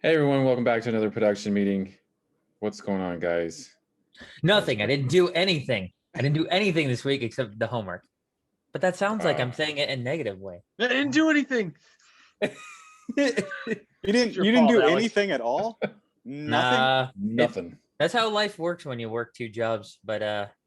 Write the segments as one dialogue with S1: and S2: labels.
S1: Hey everyone, welcome back to another production meeting. What's going on, guys?
S2: Nothing. I didn't do anything. I didn't do anything this week except the homework. But that sounds like I'm
S1: Uh,
S2: saying it in a negative way.
S3: I didn't do anything.
S4: You didn't
S3: It's your
S4: you didn't
S3: fault,
S4: do
S3: Alex.
S4: anything at all? Nothing?
S2: Nah,
S1: Nothing.
S2: that's how life works when you work two jobs. But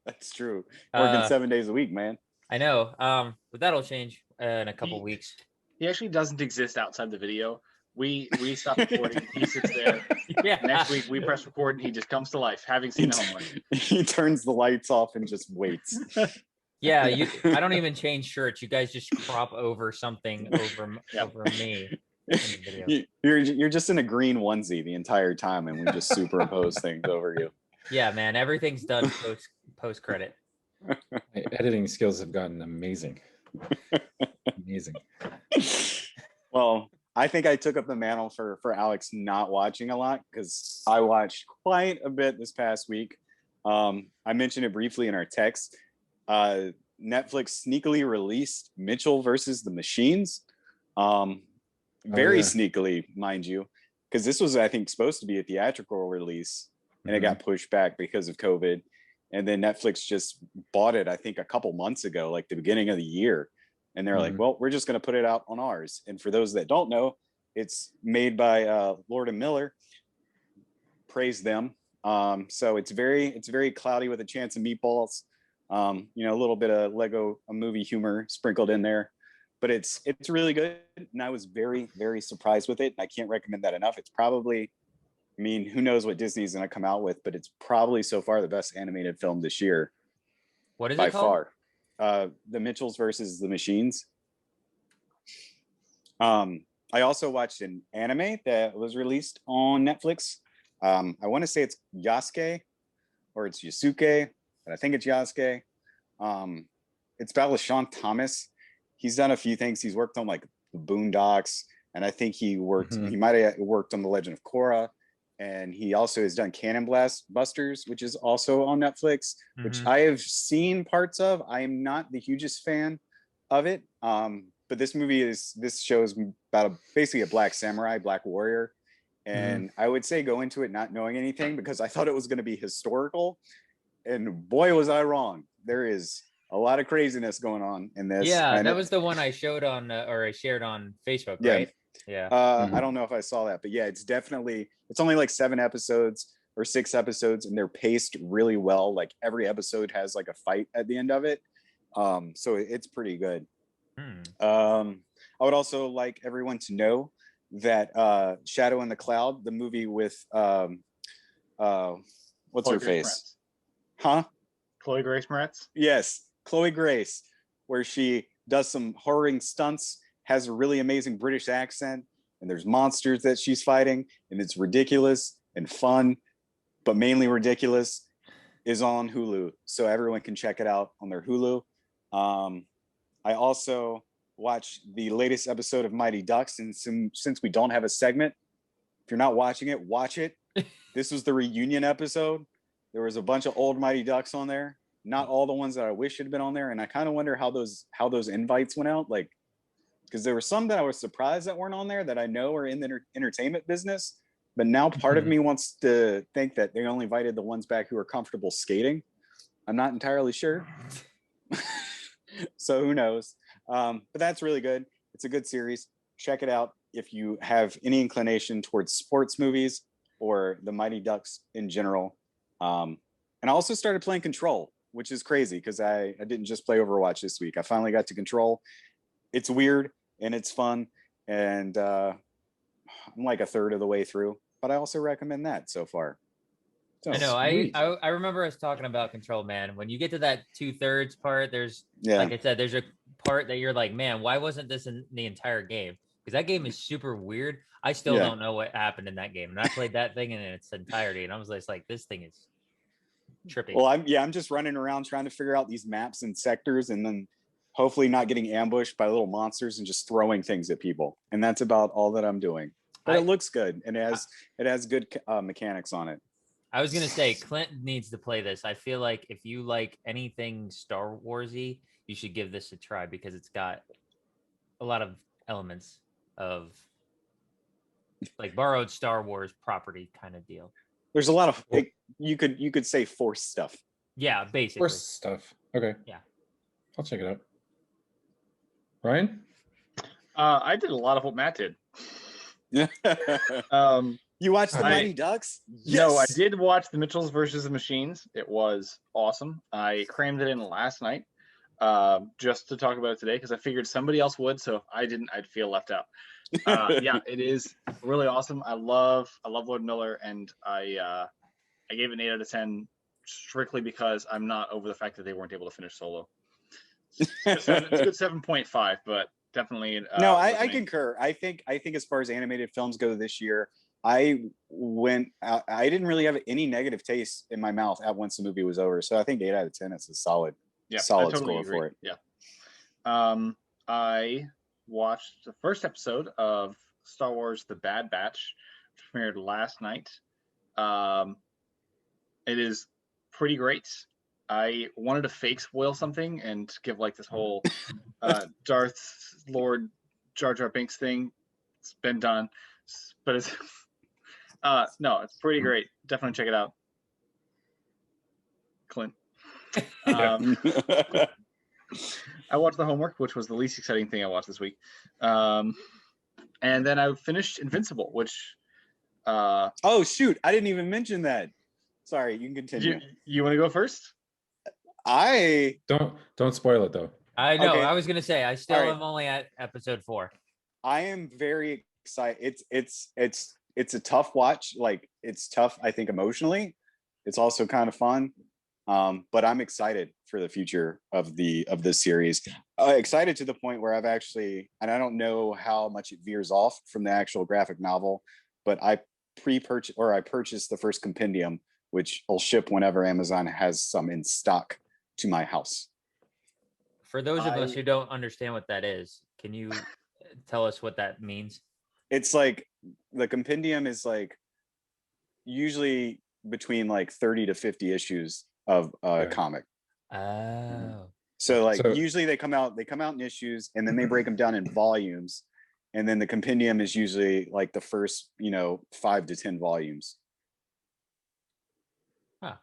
S4: That's true. Working
S2: uh,
S4: 7 days a week, man.
S2: I know. But that'll change in a couple weeks.
S3: He actually doesn't exist outside the video. We stop recording. He sits there.
S2: Yeah.
S3: Next week we press record and he just comes to life, having seen the homework.
S4: He turns the lights off and just waits.
S2: Yeah. I don't even change shirts. You guys just crop over something over me. In the video.
S4: You're just in a green onesie the entire time, and we just superimpose things over you.
S2: Yeah, man. Everything's done post credit.
S1: My editing skills have gotten amazing. Amazing.
S4: Well, I think I took up the mantle for Alex not watching a lot, because I watched quite a bit this past week. I mentioned it briefly in our text. Netflix sneakily released Mitchell versus the Machines. Very sneakily, mind you, because this was, I think, supposed to be a theatrical release, and it got pushed back because of COVID. And then Netflix just bought it, I think, a couple months ago, like the beginning of the year. And they're like, well, we're just going to put it out on ours. And for those that don't know, it's made by Lord and Miller. Praise them. So it's very cloudy with a chance of meatballs. A little bit of Lego movie humor sprinkled in there. But it's really good. And I was very, very surprised with it. I can't recommend that enough. It's probably, who knows what Disney's going to come out with, but it's probably so far the best animated film this year.
S2: What is
S4: by
S2: it called?
S4: far. The Mitchells versus the Machines. I also watched an anime that was released on Netflix. I want to say it's Yasuke or it's Yasuke, but I think it's Yasuke. It's about LaShawn Thomas. He's done a few things. He's worked on like the Boondocks, and I think he might have worked on The Legend of Korra. And he also has done Cannon Busters, which is also on Netflix, which I have seen parts of. I am not the hugest fan of it. But this show is about basically a black samurai, black warrior. And I would say go into it not knowing anything, because I thought it was going to be historical. And boy, was I wrong. There is a lot of craziness going on in this.
S2: Yeah, that was the one I showed on or I shared on Facebook, right? Yeah.
S4: I don't know if I saw that, but yeah, it's only like 7 episodes or 6 episodes, and they're paced really well. Like every episode has like a fight at the end of it. So it's pretty good. I would also like everyone to know that Shadow in the Cloud, the movie with what's
S3: Chloe
S4: her
S3: Grace
S4: face? Huh?
S3: Chloe Grace Moretz?
S4: Yes, Chloe Grace, where she does some horroring stunts, has a really amazing British accent, and there's monsters that she's fighting, and it's ridiculous and fun, but mainly ridiculous, is on Hulu. So everyone can check it out on their Hulu. I also watched the latest episode of Mighty Ducks, and since we don't have a segment, if you're not watching it, watch it. This was the reunion episode. There was a bunch of old Mighty Ducks on there. Not all the ones that I wish had been on there, and I kind of wonder how those invites went out. Like, because there were some that I was surprised that weren't on there that I know are in the entertainment business, but now part of me wants to think that they only invited the ones back who are comfortable skating. I'm not entirely sure. So who knows? But that's really good. It's a good series. Check it out if you have any inclination towards sports movies or the Mighty Ducks in general. And I also started playing Control, which is crazy because I didn't just play Overwatch this week. I finally got to Control. It's weird and it's fun. And I'm like a third of the way through, but I also recommend that so far. So,
S2: I know. I remember us talking about Control, man. When you get to that 2/3 part, there's like I said, there's a part that you're like, man, why wasn't this in the entire game? Because that game is super weird. I still don't know what happened in that game, and I played that thing in its entirety, and I was just like, this thing is trippy.
S4: Well, I'm just running around trying to figure out these maps and sectors, and then hopefully not getting ambushed by little monsters and just throwing things at people. And that's about all that I'm doing. But it looks good, and it has good mechanics on it.
S2: I was gonna say Clint needs to play this. I feel like if you like anything Star Warsy, you should give this a try because it's got a lot of elements of like borrowed Star Wars property kind of deal.
S4: There's a lot of you could say forced stuff.
S2: Yeah, basically.
S1: Forced stuff. Okay.
S2: Yeah.
S1: I'll check it out. Ryan?
S3: I did a lot of what Matt did.
S4: You watched the Mighty Ducks?
S3: Yes! No, I did watch the Mitchells versus the Machines. It was awesome. I crammed it in last night just to talk about it today because I figured somebody else would. So if I didn't, I'd feel left out. Yeah, it is really awesome. I love Lord Miller, and I gave it an 8 out of 10 strictly because I'm not over the fact that they weren't able to finish Solo. It's a good 7.5, but definitely.
S4: No, I concur. I think as far as animated films go this year, I didn't really have any negative taste in my mouth once the movie was over. So I think 8 out of 10 is a solid totally score agree. For it.
S3: Yeah. I watched the first episode of Star Wars: The Bad Batch, which premiered last night. It is pretty great. I wanted to fake spoil something and give like this whole Darth Lord Jar Jar Binks thing. It's been done, but it's no, it's pretty great. Definitely check it out, Clint. I watched The Homework, which was the least exciting thing I watched this week, and then I finished Invincible, which.
S4: Oh shoot! I didn't even mention that. Sorry, you can continue.
S3: You want to go first?
S4: I
S1: don't spoil it though.
S2: I know. Okay. I was gonna say I still am only at episode 4.
S4: I am very excited. It's a tough watch. Like it's tough, I think, emotionally. It's also kind of fun. But I'm excited for the future of this series. Excited to the point where I've actually, and I don't know how much it veers off from the actual graphic novel, but I purchased the first compendium, which will ship whenever Amazon has some in stock to my house.
S2: For those of us who don't understand what that is, can you tell us what that means?
S4: It's like the compendium is like usually between like 30 to 50 issues of a comic.
S2: Oh.
S4: So usually they come out in issues and then they break them down in volumes. And then the compendium is usually like the first, 5 to 10 volumes.
S2: Huh.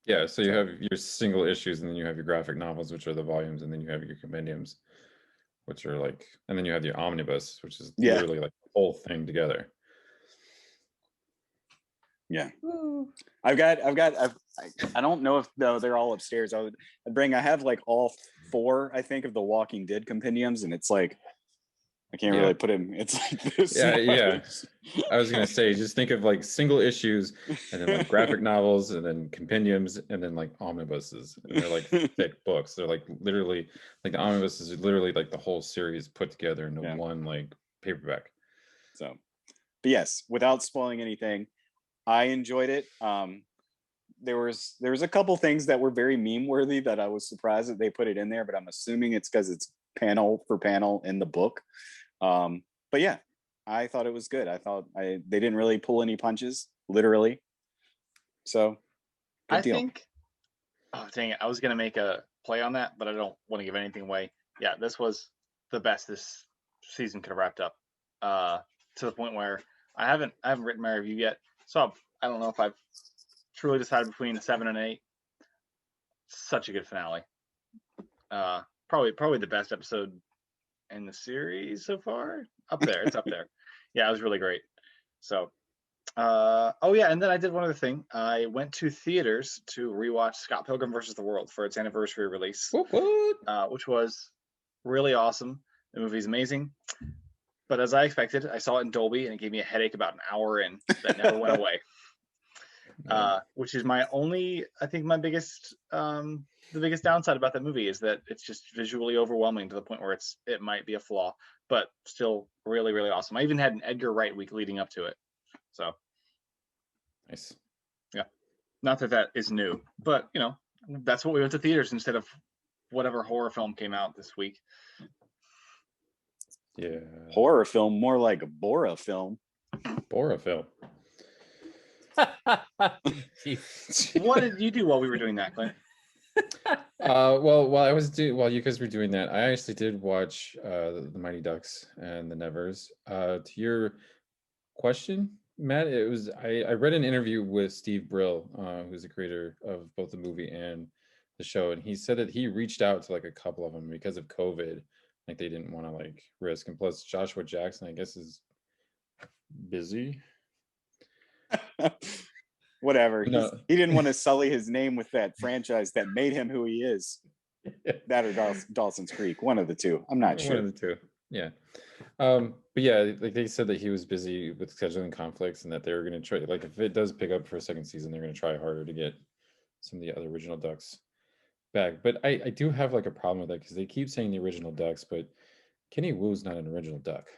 S1: Yeah, so you have your single issues and then you have your graphic novels, which are the volumes, and then you have your compendiums, which are like, and then you have your omnibus, which is literally like the whole thing together.
S4: Yeah. I don't know if they're all upstairs. I have like all 4, I think, of the Walking Dead compendiums, and it's like I can't really put him. It's like this.
S1: Yeah. I was gonna say, just think of like single issues, and then like graphic novels, and then compendiums, and then like omnibuses. And they're like thick books. They're like literally like the omnibuses are literally like the whole series put together into one like paperback.
S4: So, but yes, without spoiling anything, I enjoyed it. There was a couple things that were very meme worthy that I was surprised that they put it in there, but I'm assuming it's because it's panel for panel in the book. But yeah, I thought it was good. I thought they didn't really pull any punches, literally. So
S3: I think, oh dang it, I was gonna make a play on that, but I don't want to give anything away. Yeah, this was the best this season could have wrapped up. To the point where I haven't written my review yet, so I don't know if I've truly decided between 7 and 8. Such a good finale. Probably the best episode in the series so far. Up there, it's up there. Yeah, it was really great. So, and then I did one other thing. I went to theaters to rewatch Scott Pilgrim vs. the World for its anniversary release, which was really awesome. The movie's amazing. But as I expected, I saw it in Dolby, and it gave me a headache about an hour in that never went away. Which is my biggest, the biggest downside about that movie is that it's just visually overwhelming to the point where it might be a flaw, but still really, really awesome. I even had an Edgar Wright week leading up to it. So
S1: nice.
S3: Yeah. Not that is new, but that's what we went to theaters instead of whatever horror film came out this week.
S1: Yeah.
S4: Horror film, more like a Bora film.
S1: Bora film.
S3: What did you do while we were doing that, Clint?
S1: While you guys were doing that, I actually did watch the Mighty Ducks and the Nevers. To your question, Matt. It was I read an interview with Steve Brill, who's the creator of both the movie and the show, and he said that he reached out to like a couple of them because of COVID, like they didn't want to like risk, and plus Joshua Jackson, I guess, is busy.
S4: Whatever.
S1: No.
S4: He didn't want to sully his name with that franchise that made him who he is. That or Dawson's Creek, one of the two. I'm not sure.
S1: One of the two. Yeah. But yeah, like they said that he was busy with scheduling conflicts and that they were going to try, like if it does pick up for a second season, they're going to try harder to get some of the other original Ducks back. But I do have like a problem with that because they keep saying the original Ducks, but Kenny Wu's not an original Duck.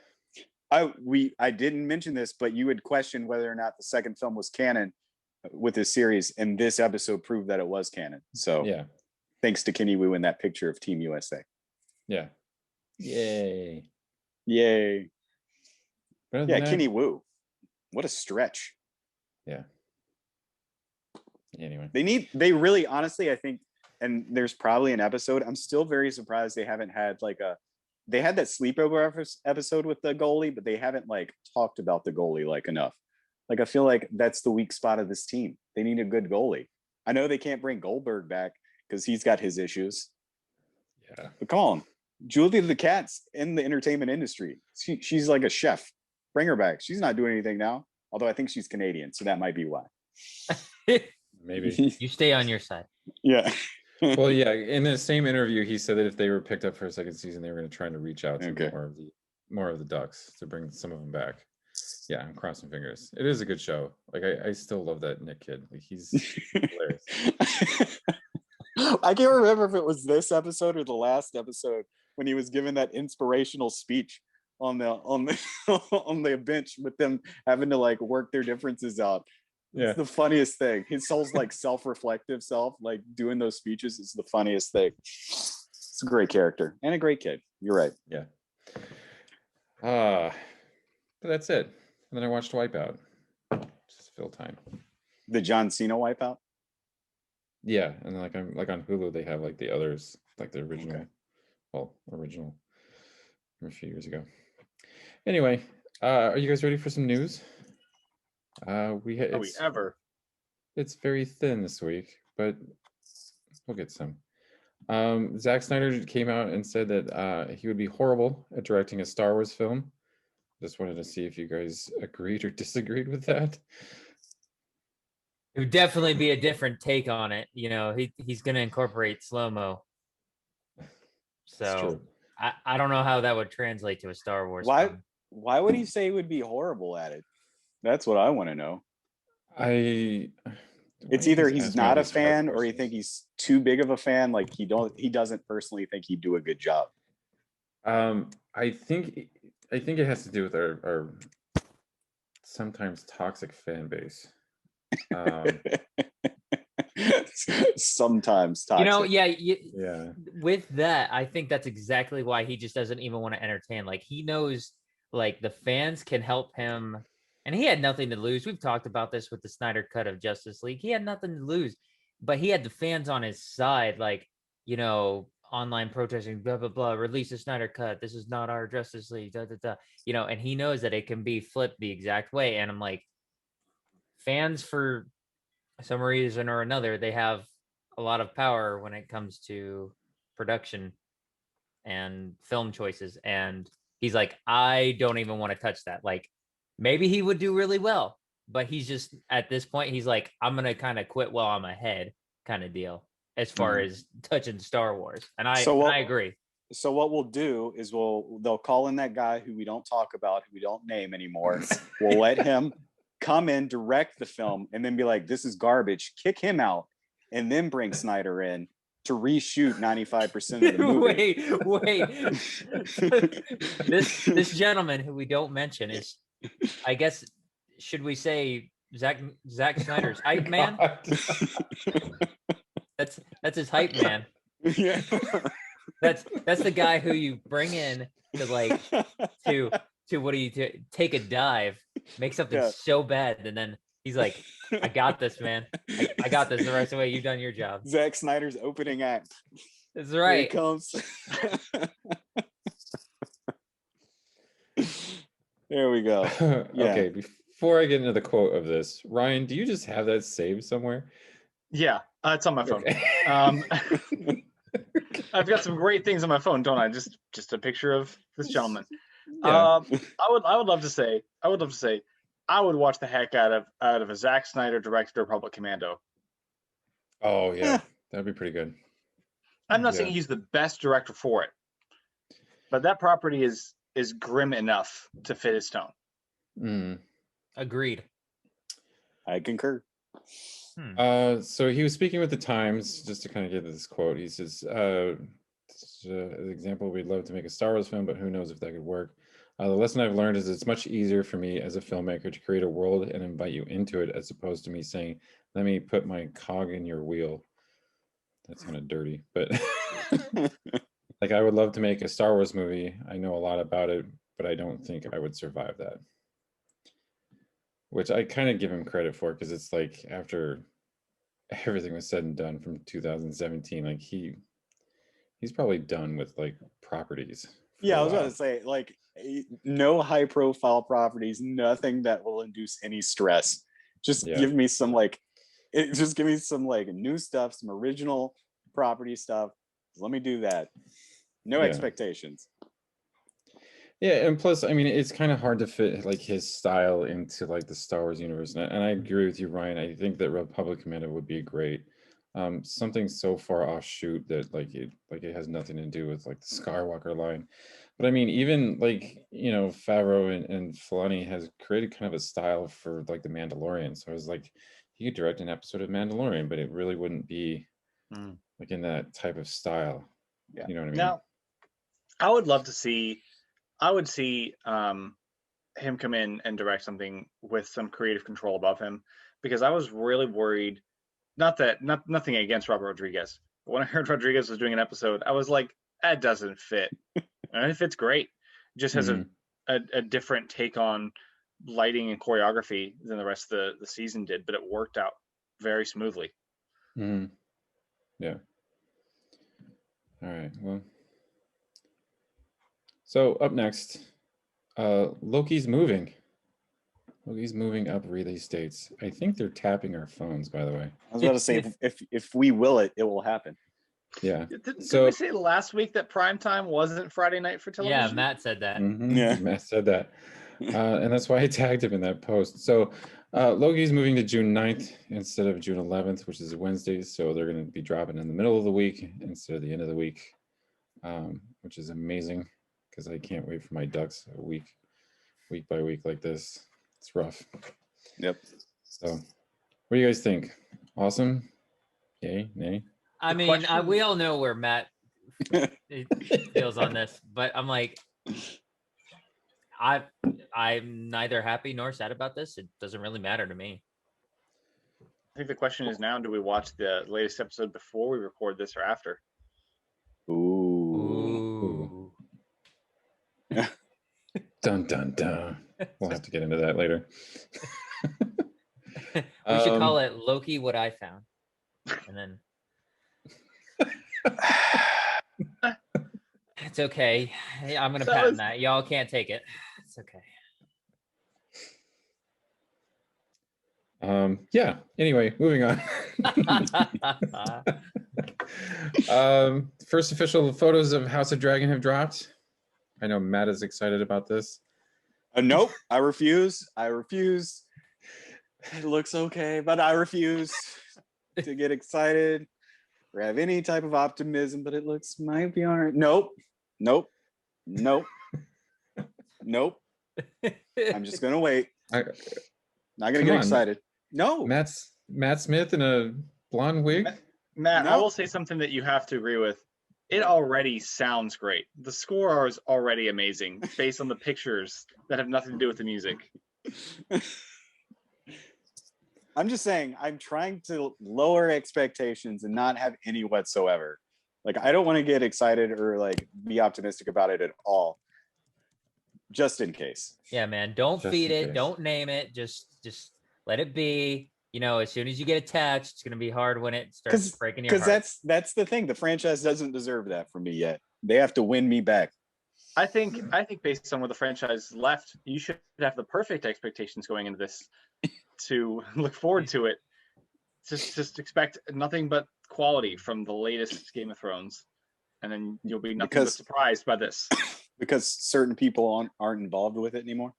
S4: I didn't mention this, but you would question whether or not the second film was canon with this series, and this episode proved that it was canon. So
S1: yeah,
S4: thanks to Kenny Wu in that picture of Team USA.
S1: Yeah. Yay.
S4: Yeah,
S1: that,
S4: Kenny Wu. What a stretch.
S1: Yeah. Anyway.
S4: They really, honestly, I think, and there's probably an episode, I'm still very surprised they haven't had they had that sleepover episode with the goalie, but they haven't like talked about the goalie like enough. Like, I feel like that's the weak spot of this team. They need a good goalie. I know they can't bring Goldberg back because he's got his issues.
S1: Yeah.
S4: But call him. Julia the Cat's in the entertainment industry. She's like a chef. Bring her back. She's not doing anything now. Although I think she's Canadian, so that might be why.
S1: Maybe.
S2: You stay on your side.
S4: Yeah.
S1: Well, yeah. In the same interview, he said that if they were picked up for a second season, they were going to try to reach out to more of the Ducks to bring some of them back. Yeah, I'm crossing fingers. It is a good show. Like I still love that Nick kid. Like he's hilarious.
S4: I can't remember if it was this episode or the last episode when he was given that inspirational speech on the on the bench with them having to like work their differences out.
S1: Yeah.
S4: It's the funniest thing. His whole like self-reflective self, like doing those speeches, is the funniest thing. It's a great character and a great kid. You're right.
S1: Yeah. But that's it. And then I watched Wipeout. Just fill time.
S4: The John Cena Wipeout?
S1: Yeah, and like on Hulu they have like the others, like the original. Okay. Original from a few years ago. Anyway, are you guys ready for some news? It's very thin this week, but we'll get some. Zack Snyder came out and said that he would be horrible at directing a Star Wars film. Just wanted to see if you guys agreed or disagreed with that.
S2: It would definitely be a different take on it. You know, he's going to incorporate slow-mo. So I don't know how that would translate to a Star Wars film.
S4: Why would he say he would be horrible at it? That's what I want to know. It's either he's not a fan or you think he's too big of a fan. Like he doesn't personally think he'd do a good job.
S1: I think it has to do with our sometimes toxic fan base.
S4: Sometimes toxic.
S2: You know,
S1: yeah.
S2: With that, I think that's exactly why he just doesn't even want to entertain. Like he knows, like the fans can help him, and he had nothing to lose. We've talked about this with the Snyder cut of Justice League. He had nothing to lose, but he had the fans on his side. Like, you know, online protesting, blah blah blah. Release the Snyder cut. This is not our Justice League. Da, da, da. You know, and he knows that it can be flipped the exact way. And I'm like, fans, for some reason or another, they have a lot of power when it comes to production and film choices. And he's like, I don't even want to touch that. Like, maybe he would do really well, but he's just, at this point, he's like, I'm going to kind of quit while I'm ahead kind of deal as far as touching Star Wars. And I agree.
S4: So what we'll do is they'll call in that guy who we don't talk about, who we don't name anymore. We'll let him come in, direct the film, and then be like, this is garbage, kick him out, and then bring Snyder in to reshoot 95% of the
S2: movie. Wait. This gentleman who we don't mention is, I guess, should we say Zack Snyder's hype man? That's his hype man.
S4: Yeah.
S2: That's the guy who you bring in to like to take a dive, make something so bad, and then he's like, I got this, man. I got this. The rest of the way, you've done your job.
S4: Zack Snyder's opening act.
S2: That's right.
S4: Here he comes. There we go. Yeah.
S1: Okay, before I get into the quote of this, Ryan, do you just have that saved somewhere?
S3: Yeah, it's on my phone.
S1: Okay.
S3: I've got some great things on my phone, don't I? Just a picture of this gentleman.
S1: Yeah.
S3: I would love to say, I would watch the heck out of a Zack Snyder directed Republic Commando.
S1: Oh yeah, that'd be pretty good.
S3: I'm not saying he's the best director for it, but that property is grim enough to fit his tone.
S2: Agreed.
S4: I concur.
S1: So he was speaking with the Times, just to kind of give this quote. He says, as an example, we'd love to make a Star Wars film, but who knows if that could work. The lesson I've learned is it's much easier for me as a filmmaker to create a world and invite you into it, as opposed to me saying, let me put my cog in your wheel. That's kind of dirty, but like, I would love to make a Star Wars movie. I know a lot about it, but I don't think I would survive that. Which I kind of give him credit for, because it's like, after everything was said and done from 2017, like he's probably done with like properties.
S4: Yeah, I was going to say, like, no high profile properties, nothing that will induce any stress. Just give me some like new stuff, some original property stuff. Let me do that. No expectations. Yeah,
S1: and plus, I mean, it's kind of hard to fit like his style into like the Star Wars universe. And I agree with you, Ryan. I think that Republic Commando would be great. Something so far offshoot that it has nothing to do with like the Skywalker line. But I mean, even like, Favreau and Filoni has created kind of a style for like the Mandalorian. So I was like, he could direct an episode of Mandalorian, but it really wouldn't be like in that type of style.
S3: Yeah.
S1: You know what I mean?
S3: Now, I would love to see. I would see him come in and direct something with some creative control above him, because I was really worried. Nothing against Robert Rodriguez. But when I heard Rodriguez was doing an episode, I was like, that doesn't fit. And it fits great. It just has a different take on lighting and choreography than the rest of the season did, but it worked out very smoothly.
S1: Yeah. All right. Well, so up next, Loki's moving. Loki's moving up release dates. I think they're tapping our phones, by the way.
S4: I was about to say, if we will it, it will happen.
S1: Yeah.
S3: Didn't we say last week that primetime wasn't Friday night for television?
S2: Yeah, Matt said that.
S1: Yeah, Matt said that. And that's why I tagged him in that post. So Loki's moving to June 9th instead of June 11th, which is Wednesday. So they're going to be dropping in the middle of the week instead of the end of the week, which is amazing, because I can't wait for my Ducks a week by week like this. It's rough.
S4: Yep.
S1: So what do you guys think? Awesome? Yay? Nay?
S2: I mean, we all know where Matt feels on this, but I'm like, I'm neither happy nor sad about this. It doesn't really matter to me.
S3: I think the question is now, do we watch the latest episode before we record this or after?
S4: Ooh.
S1: Dun, dun, dun. We'll have to get into that later.
S2: We should call it Loki What I Found. And then it's okay. I'm going to patent that. Y'all can't take it. It's okay.
S1: Yeah. Anyway, moving on. First official photos of House of Dragon have dropped. I know Matt is excited about this.
S4: Nope. I refuse. It looks okay, but I refuse to get excited or have any type of optimism, but it might be all right. Nope. I'm just gonna wait. Not gonna get excited. No.
S1: Matt Smith in a blonde wig.
S3: Matt, I will say something that you have to agree with. It already sounds great. The score is already amazing based on the pictures that have nothing to do with the music.
S4: I'm just saying, I'm trying to lower expectations and not have any whatsoever. Like, I don't want to get excited or like be optimistic about it at all. Just in case.
S2: Yeah, man. Don't feed it. Don't name it. Just let it be. You know, as soon as you get attached, it's going to be hard when it starts breaking your heart.
S4: Because that's the thing. The franchise doesn't deserve that from me yet. They have to win me back.
S3: I think based on where the franchise left, you should have the perfect expectations going into this to look forward to it. Just expect nothing but quality from the latest Game of Thrones, and then you'll be nothing but surprised by this.
S4: Because certain people aren't involved with it anymore.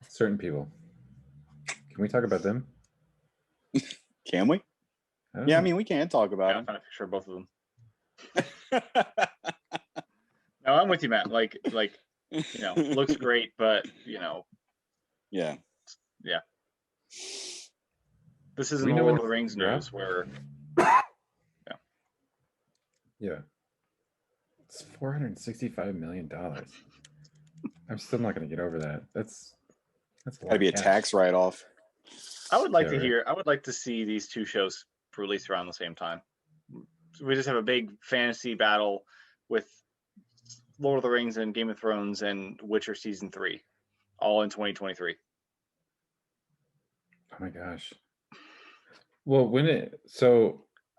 S1: Certain people. Can we talk about them?
S4: Can we? Yeah, I mean, we can talk about them.
S3: I'm trying to picture both of them. No, I'm with you, Matt. Like, looks great, but
S4: yeah.
S3: This isn't Lord of the Rings news where,
S1: yeah, it's $465 million. I'm still not going to get over that. That's
S4: gotta be a tax write-off.
S3: I would like to see these two shows released around the same time. We just have a big fantasy battle with Lord of the Rings and Game of Thrones and Witcher season 3, all in 2023.
S1: Oh my gosh. Well,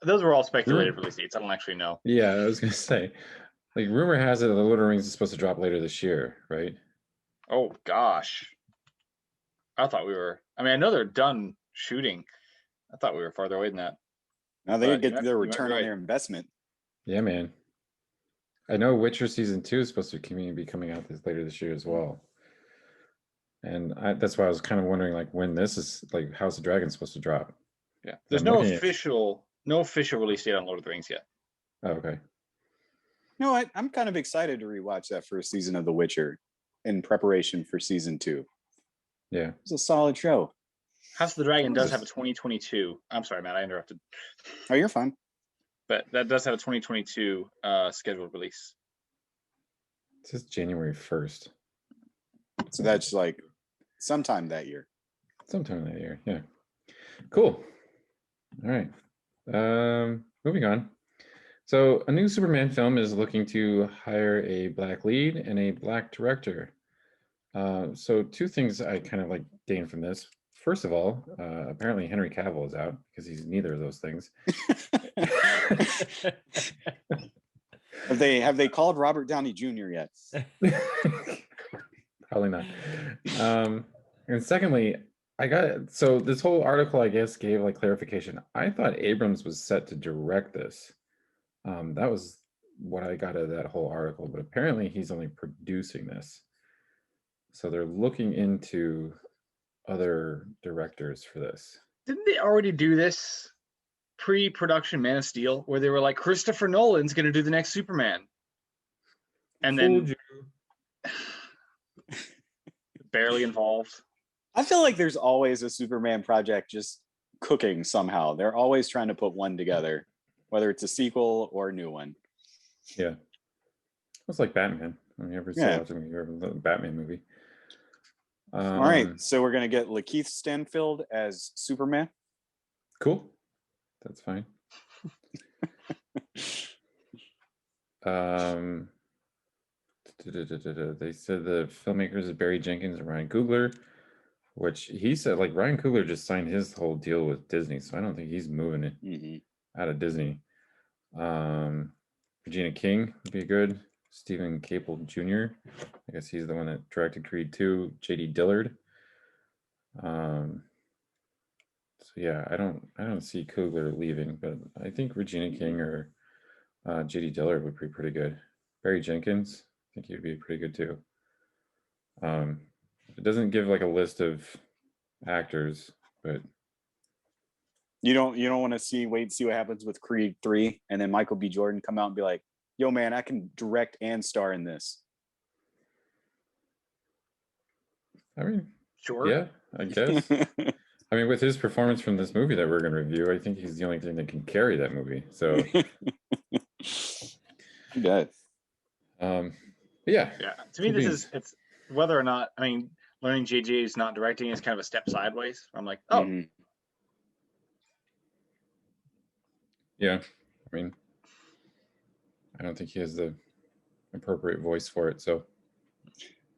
S3: those were all speculated release dates. I don't actually know.
S1: Yeah, I was gonna say, like, rumor has it that the Lord of the Rings is supposed to drop later this year, right?
S3: Oh gosh. I thought we were. I mean, I know they're done shooting. I thought we were farther away than that.
S4: Now they get their return on their investment.
S1: Yeah, man. I know Witcher season 2 is supposed to be coming out later this year as well. And that's why I was kind of wondering, like, when this is, like, House of Dragon supposed to drop.
S3: Yeah, there's no official release date on Lord of the Rings yet.
S1: Oh, okay.
S4: No, I'm kind of excited to rewatch that first season of The Witcher in preparation for season 2.
S1: Yeah,
S4: it's a solid show.
S3: House of the Dragon does have a 2022. I'm sorry, Matt, I interrupted.
S4: Oh, you're fine.
S3: But that does have a 2022 scheduled release.
S1: It says January 1st.
S4: So that's like sometime that year.
S1: Yeah. Cool. All right. Moving on. So a new Superman film is looking to hire a black lead and a black director. So two things I kind of like gained from this. First of all, apparently Henry Cavill is out because he's neither of those things.
S4: Have they called Robert Downey Jr. yet?
S1: Probably not. And secondly, so this whole article, I guess, gave like clarification. I thought Abrams was set to direct this. That was what I got out of that whole article, but apparently he's only producing this. So they're looking into other directors for this.
S3: Didn't they already do this pre-production Man of Steel, where they were like, Christopher Nolan's going to do the next Superman? And then barely involved.
S4: I feel like there's always a Superman project just cooking somehow. They're always trying to put one together, whether it's a sequel or a new one.
S1: Yeah. It's like Batman. I mean, every so often you ever the Batman movie.
S4: All right. So we're going to get Lakeith Stanfield as Superman.
S1: Cool. That's fine. They said the filmmakers are Barry Jenkins and Ryan Coogler, which he said, like, Ryan Coogler just signed his whole deal with Disney, so I don't think he's moving it out of Disney. Regina King would be good. Stephen Caple Jr. I guess he's the one that directed Creed 2. J.D. Dillard. So yeah, I don't see Coogler leaving, but I think Regina King or J.D. Dillard would be pretty good. Barry Jenkins, I think he'd be pretty good too. It doesn't give like a list of actors, but
S4: you don't want to wait and see what happens with Creed 3 and then Michael B. Jordan come out and be like, yo man, I can direct and star in this.
S1: I mean,
S3: sure.
S1: Yeah, I guess. I mean, with his performance from this movie that we're going to review, I think he's the only thing that can carry that movie. So
S4: he does.
S1: Yeah.
S3: To me, it's whether or not, I mean, learning JJ is not directing is kind of a step sideways. I'm like, oh. Mm-hmm.
S1: Yeah. I mean, I don't think he has the appropriate voice for it, so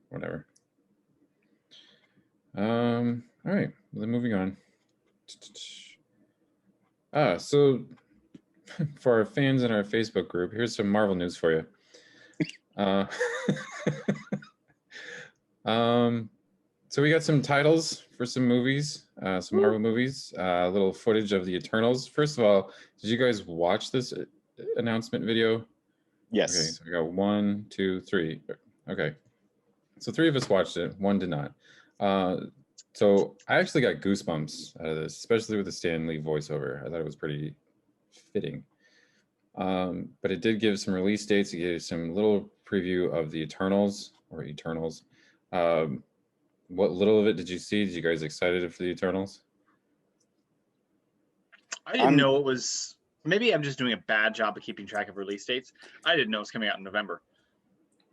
S1: whatever. All right, then moving on. So for our fans in our Facebook group, here's some Marvel news for you. Uh, so we got some titles for some movies, some Marvel movies, a little footage of the Eternals. First of all, did you guys watch this announcement video?
S4: Yes.
S1: Okay, so we got 1, 2, 3. Okay, so 3 of us watched it, 1 did not. So I actually got goosebumps out of this, especially with the Stan Lee voiceover. I thought it was pretty fitting. But it did give some release dates. It gave some little preview of the Eternals or Eternals. What little of it did you see? Did you guys excited for the Eternals?
S3: I didn't know it was. Maybe I'm just doing a bad job of keeping track of release dates. I didn't know it was coming out in November.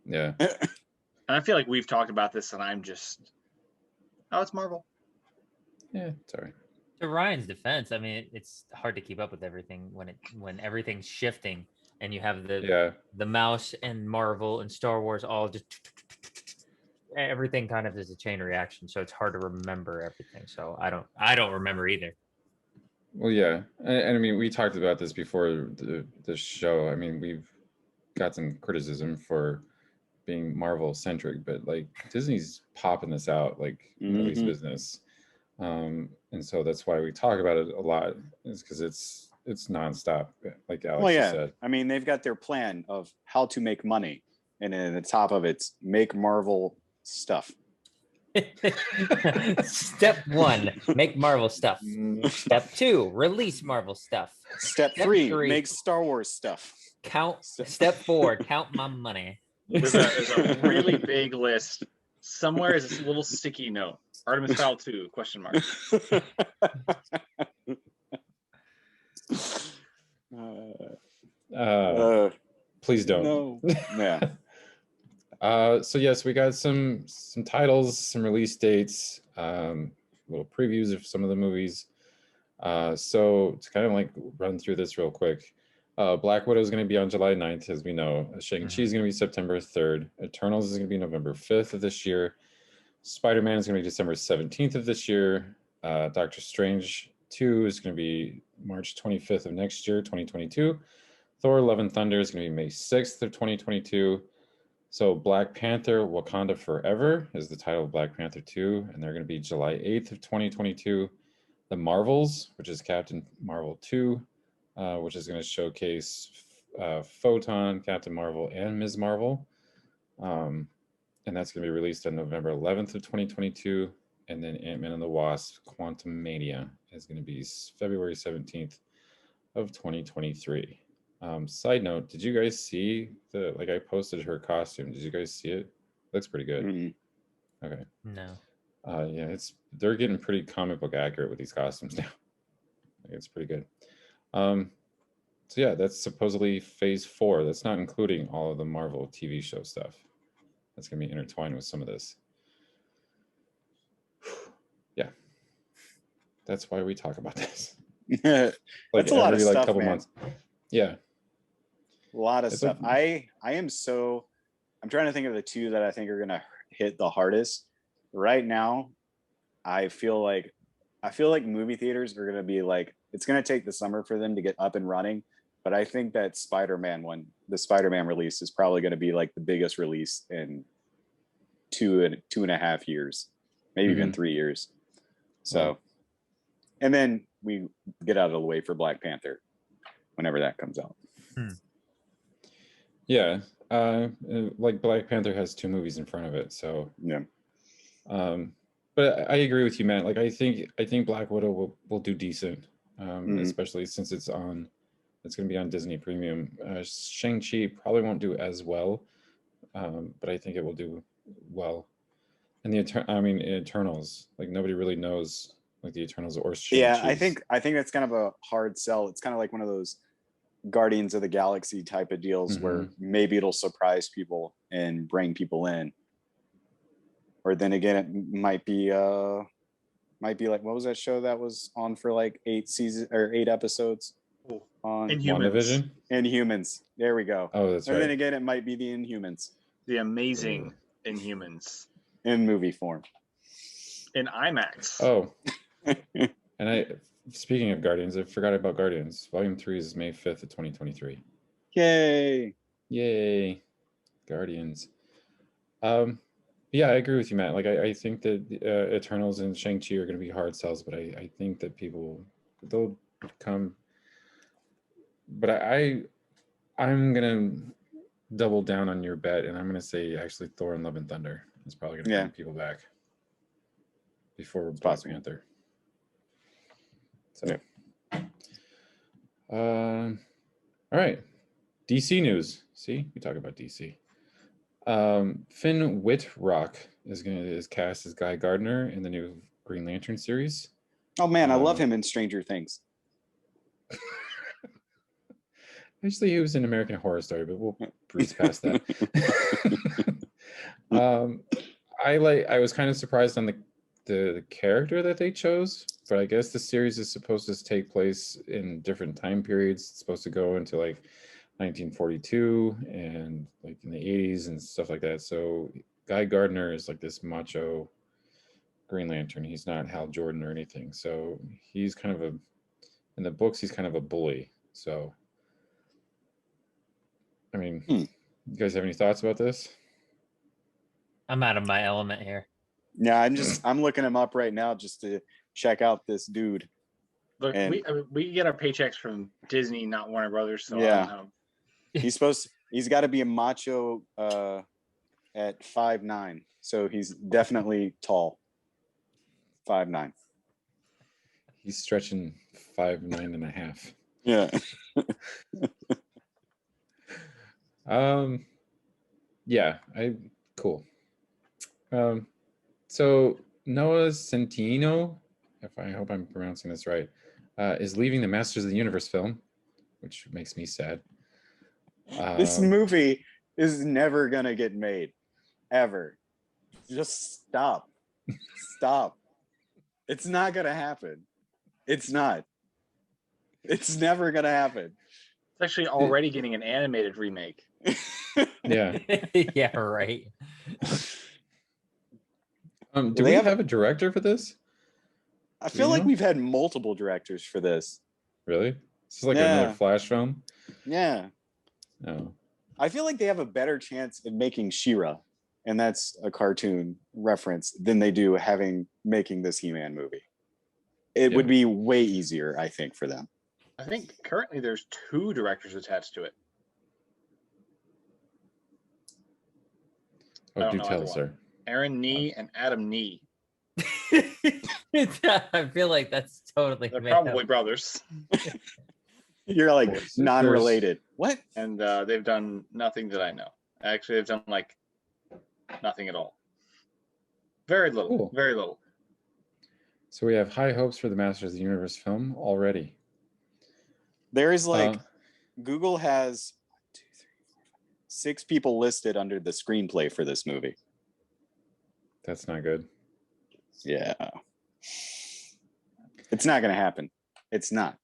S1: Yeah.
S3: And I feel like we've talked about this, and I'm just. Oh, it's Marvel.
S1: Yeah, sorry.
S2: To Ryan's defense, I mean, it's hard to keep up with everything when everything's shifting and you have the mouse and Marvel and Star Wars all just everything kind of is a chain reaction, so it's hard to remember everything. So I don't remember either.
S1: Well, yeah, and I mean, we talked about this before the show. I mean, we've got some criticism for being Marvel centric, but like Disney's popping this out like nobody's business. And so that's why we talk about it a lot, is because it's nonstop, like Alex said.
S4: I mean, they've got their plan of how to make money, and then at the top of it's make Marvel stuff.
S2: Step 1, make Marvel stuff. Step 2, release Marvel stuff.
S4: Step 3, make Star Wars stuff.
S2: Step 4, count my money.
S3: There's a really big list. Somewhere is this little sticky note. Artemis Fowl 2, question mark.
S1: Please don't.
S4: No. Yeah.
S1: So yes, we got some titles, some release dates, little previews of some of the movies. So to kind of like run through this real quick, Black Widow is going to be on July 9th, as we know. Shang-Chi is going to be September 3rd. Eternals is going to be November 5th of this year. Spider-Man is going to be December 17th of this year. Doctor Strange 2 is going to be March 25th of next year, 2022. Thor: Love and Thunder is going to be May 6th of 2022. So Black Panther: Wakanda Forever is the title of Black Panther 2, and they're going to be July 8th of 2022. The Marvels, which is Captain Marvel 2, which is going to showcase Photon, Captain Marvel, and Ms. Marvel. And that's going to be released on November 11th of 2022. And then Ant-Man and the Wasp: Quantumania is going to be February 17th of 2023. Side note, did you guys see I posted her costume. Did you guys see it? Looks pretty good.
S4: Mm-hmm.
S1: Okay.
S2: No.
S1: Yeah, they're getting pretty comic book accurate with these costumes now. It's pretty good. So yeah, that's supposedly Phase 4. That's not including all of the Marvel TV show stuff. That's gonna be intertwined with some of this. Yeah, that's why we talk about this.
S4: That's a lot of stuff, couple months.
S1: Yeah,
S4: a lot of stuff. I'm trying to think of the two that I think are gonna hit the hardest right now. I feel like movie theaters are gonna be like, it's gonna take the summer for them to get up and running. But I think that the Spider-Man release is probably going to be like the biggest release in 2.5 years, maybe even 3 years. So, and then we get out of the way for Black Panther whenever that comes out.
S1: Yeah. Like Black Panther has 2 movies in front of it. So,
S4: yeah.
S1: But I agree with you, Matt. Like, I think Black Widow will do decent, especially since it's going to be on Disney Premium. Shang-Chi probably won't do as well, but I think it will do well. And Eternals, like nobody really knows like the Eternals or Shang-Chi.
S4: Yeah, I think that's kind of a hard sell. It's kind of like one of those Guardians of the Galaxy type of deals where maybe it'll surprise people and bring people in. Or then again, it might be like, what was that show that was on for like 8 episodes? On
S3: Inhumans.
S4: Inhumans. There we go.
S1: Oh, that's right.
S4: And then again, it might be the Inhumans.
S3: The amazing Inhumans.
S4: In movie form.
S3: In IMAX.
S1: Oh. And speaking of Guardians, I forgot about Guardians. Volume 3 is May 5th of 2023.
S4: Yay.
S1: Guardians. Yeah, I agree with you, Matt. Like, I think that Eternals and Shang-Chi are going to be hard sells, but I think that they'll come. But I'm gonna double down on your bet, and I'm gonna say actually Thor and Love and Thunder is probably gonna bring people back before Black Panther. So, all right, DC news. See, we talk about DC. Finn Whitrock is cast as Guy Gardner in the new Green Lantern series.
S4: Oh man, I love him in Stranger Things.
S1: Actually, he was in American Horror Story, but we'll breeze past that. I was kind of surprised on the character that they chose, but I guess the series is supposed to take place in different time periods. It's supposed to go into like 1942 and like in the 80s and stuff like that. So Guy Gardner is like this macho Green Lantern. He's not Hal Jordan or anything. So he's kind of in the books, he's kind of a bully. So I mean, you guys have any thoughts about this?
S2: I'm out of my element here.
S4: Yeah, I'm looking him up right now just to check out this dude.
S3: Look, we get our paychecks from Disney, not Warner Brothers. So
S4: yeah,
S3: I don't know.
S4: He's got to be a macho at 5'9", so he's definitely tall. 5'9".
S1: He's stretching 5'9.5".
S4: Yeah.
S1: Yeah, cool. So Noah Centineo, I hope I'm pronouncing this right, is leaving the Masters of the Universe film, which makes me sad.
S4: This movie is never gonna get made, ever. Just stop. It's not gonna happen. It's not. It's never gonna happen.
S3: It's actually already getting an animated remake.
S1: Yeah.
S2: Yeah, right.
S1: Do we have a director for this?
S4: I feel like we've had multiple directors for this.
S1: Really? This is like another Flash film?
S4: Yeah.
S1: No.
S4: I feel like they have a better chance of making She-Ra, and that's a cartoon reference, than they do making this He-Man movie. It would be way easier, I think, for them.
S3: I think currently there's 2 directors attached to it.
S1: Oh, do tell, sir.
S3: Aaron Nee and Adam Nee.
S2: I feel like that's totally.
S3: They're probably brothers.
S4: You're like non-related. What?
S3: And they've done nothing that I know. Actually, they've done like nothing at all. Very little. Cool. Very little.
S1: So we have high hopes for the Masters of the Universe film already.
S4: There is like Google has 6 people listed under the screenplay for this movie.
S1: That's not good.
S4: Yeah. It's not going to happen. It's not.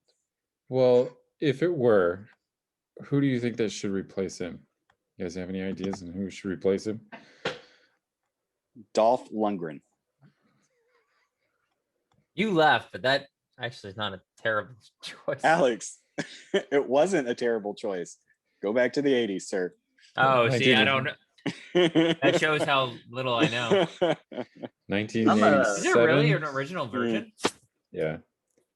S1: Well, if it were, who do you think that should replace him? You guys have any ideas on who should replace him?
S4: Dolph Lundgren.
S2: You laugh, but that actually is not a terrible choice.
S4: Alex, it wasn't a terrible choice. Go back to the 80s, sir.
S2: Oh, see, I don't know. That shows how little I know.
S1: 1987.
S2: Is it really an original version?
S1: Yeah.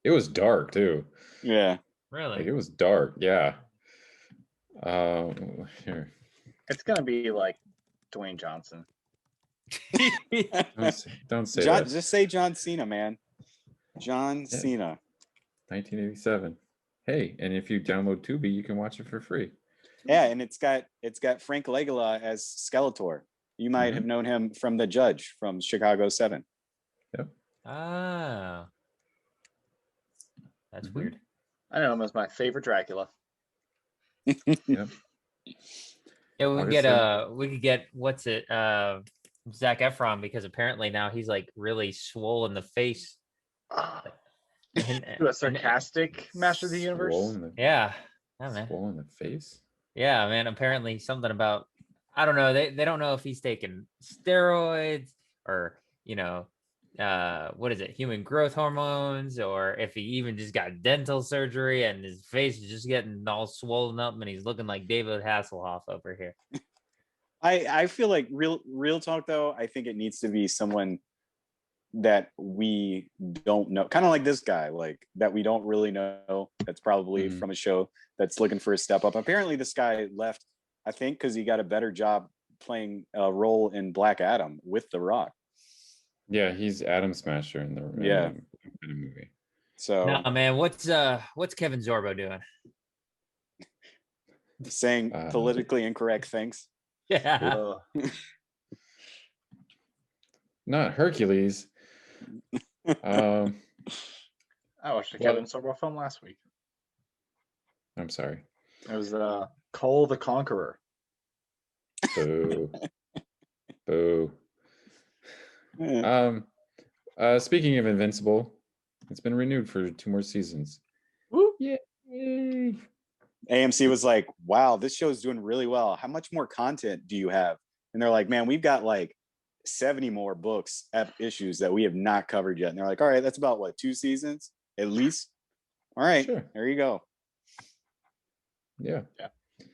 S1: It was dark, too.
S4: Yeah.
S2: Really?
S1: Like, it was dark, yeah. Here.
S3: It's going to be like Dwayne Johnson.
S1: Don't say that.
S4: Just say John Cena, man. John Cena.
S1: 1987. Hey, and if you download Tubi, you can watch it for free.
S4: Yeah, and it's got Frank Langella as Skeletor. You might have known him from The Judge from Chicago 7.
S1: Yep.
S2: Ah. That's weird.
S3: I know him as my favorite Dracula.
S1: Yep.
S2: Yeah, we could get what's it? Zac Efron, because apparently now he's like really swole in the face.
S3: To a sarcastic Master of the Universe.
S2: Yeah, man.
S1: Swole in the face.
S2: Yeah, man. Apparently something about, I don't know. They don't know if he's taking steroids or what is it? Human growth hormones, or if he even just got dental surgery and his face is just getting all swollen up and he's looking like David Hasselhoff over here.
S4: I feel like real talk though, I think it needs to be someone that we don't know, kind of like this guy, like that we don't really know, that's probably from a show that's looking for a step up. Apparently this guy left, I think, because he got a better job playing a role in Black Adam with The Rock.
S1: Yeah, he's Adam Smasher in the movie.
S4: So
S2: no, man, what's Kevin Sorbo doing?
S4: saying politically incorrect things.
S2: Yeah.
S1: Not Hercules.
S3: I watched a Kevin Sorbo film last week.
S1: I'm sorry.
S3: It was Cole the Conqueror.
S1: Boo. Boo. Speaking of Invincible, it's been renewed for 2 more seasons.
S3: Woo!
S1: Yay!
S4: AMC was like, wow, this show's doing really well. How much more content do you have? And they're like, man, we've got like 70 more books, issues that we have not covered yet. And they're like, all right, that's about what, 2 seasons at least? All right, sure. There you go.
S3: Yeah.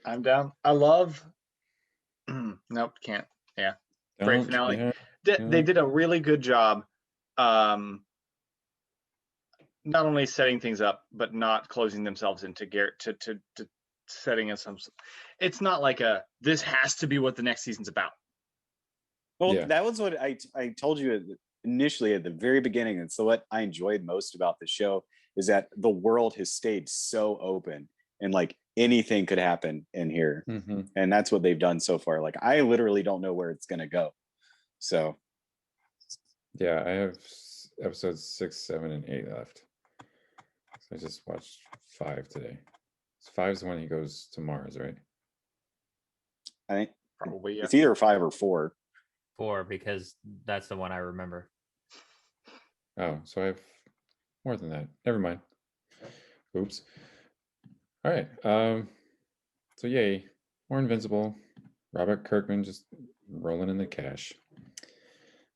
S3: I'm down. I love nope, can't. Yeah. Great finale. Yeah. They did a really good job not only setting things up, but not closing themselves into to setting us some. It's not like this has to be what the next season's about.
S4: Well, that was what I told you initially at the very beginning. And so what I enjoyed most about the show is that the world has stayed so open and like anything could happen in here. And that's what they've done so far. Like I literally don't know where it's going to go. So.
S1: Yeah, I have episodes 6, 7, and 8 left. So I just watched 5 today. 5 is the one he goes to Mars, right?
S4: I think
S3: probably, yeah.
S4: It's either 5 or 4.
S2: 4, because that's the one I remember.
S1: Oh, so I have more than that. Never mind. Oops. All right. So yay, more Invincible. Robert Kirkman just rolling in the cash.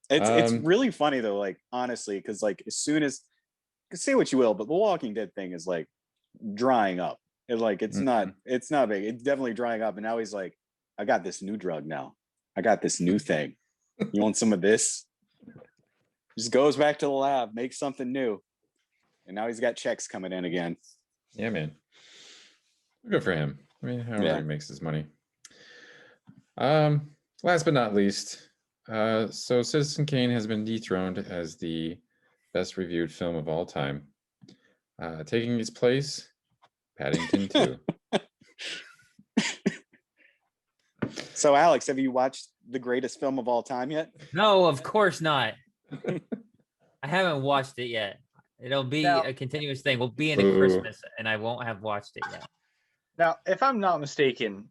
S4: It's really funny though, like honestly, because like as soon as, say what you will, but the Walking Dead thing is like drying up. It's not big. It's definitely drying up. And now he's like, I got this new drug now. I got this new thing. You want some of this? Just goes back to the lab, makes something new. And now he's got checks coming in again.
S1: Yeah, man. Good for him. I mean, however he makes his money. Last but not least, so Citizen Kane has been dethroned as the best reviewed film of all time. Taking its place, Paddington 2.
S4: So, Alex, have you watched the greatest film of all time yet?
S2: No, of course not. I haven't watched it yet. It'll be a continuous thing. We'll be into Christmas, and I won't have watched it yet.
S3: Now, if I'm not mistaken,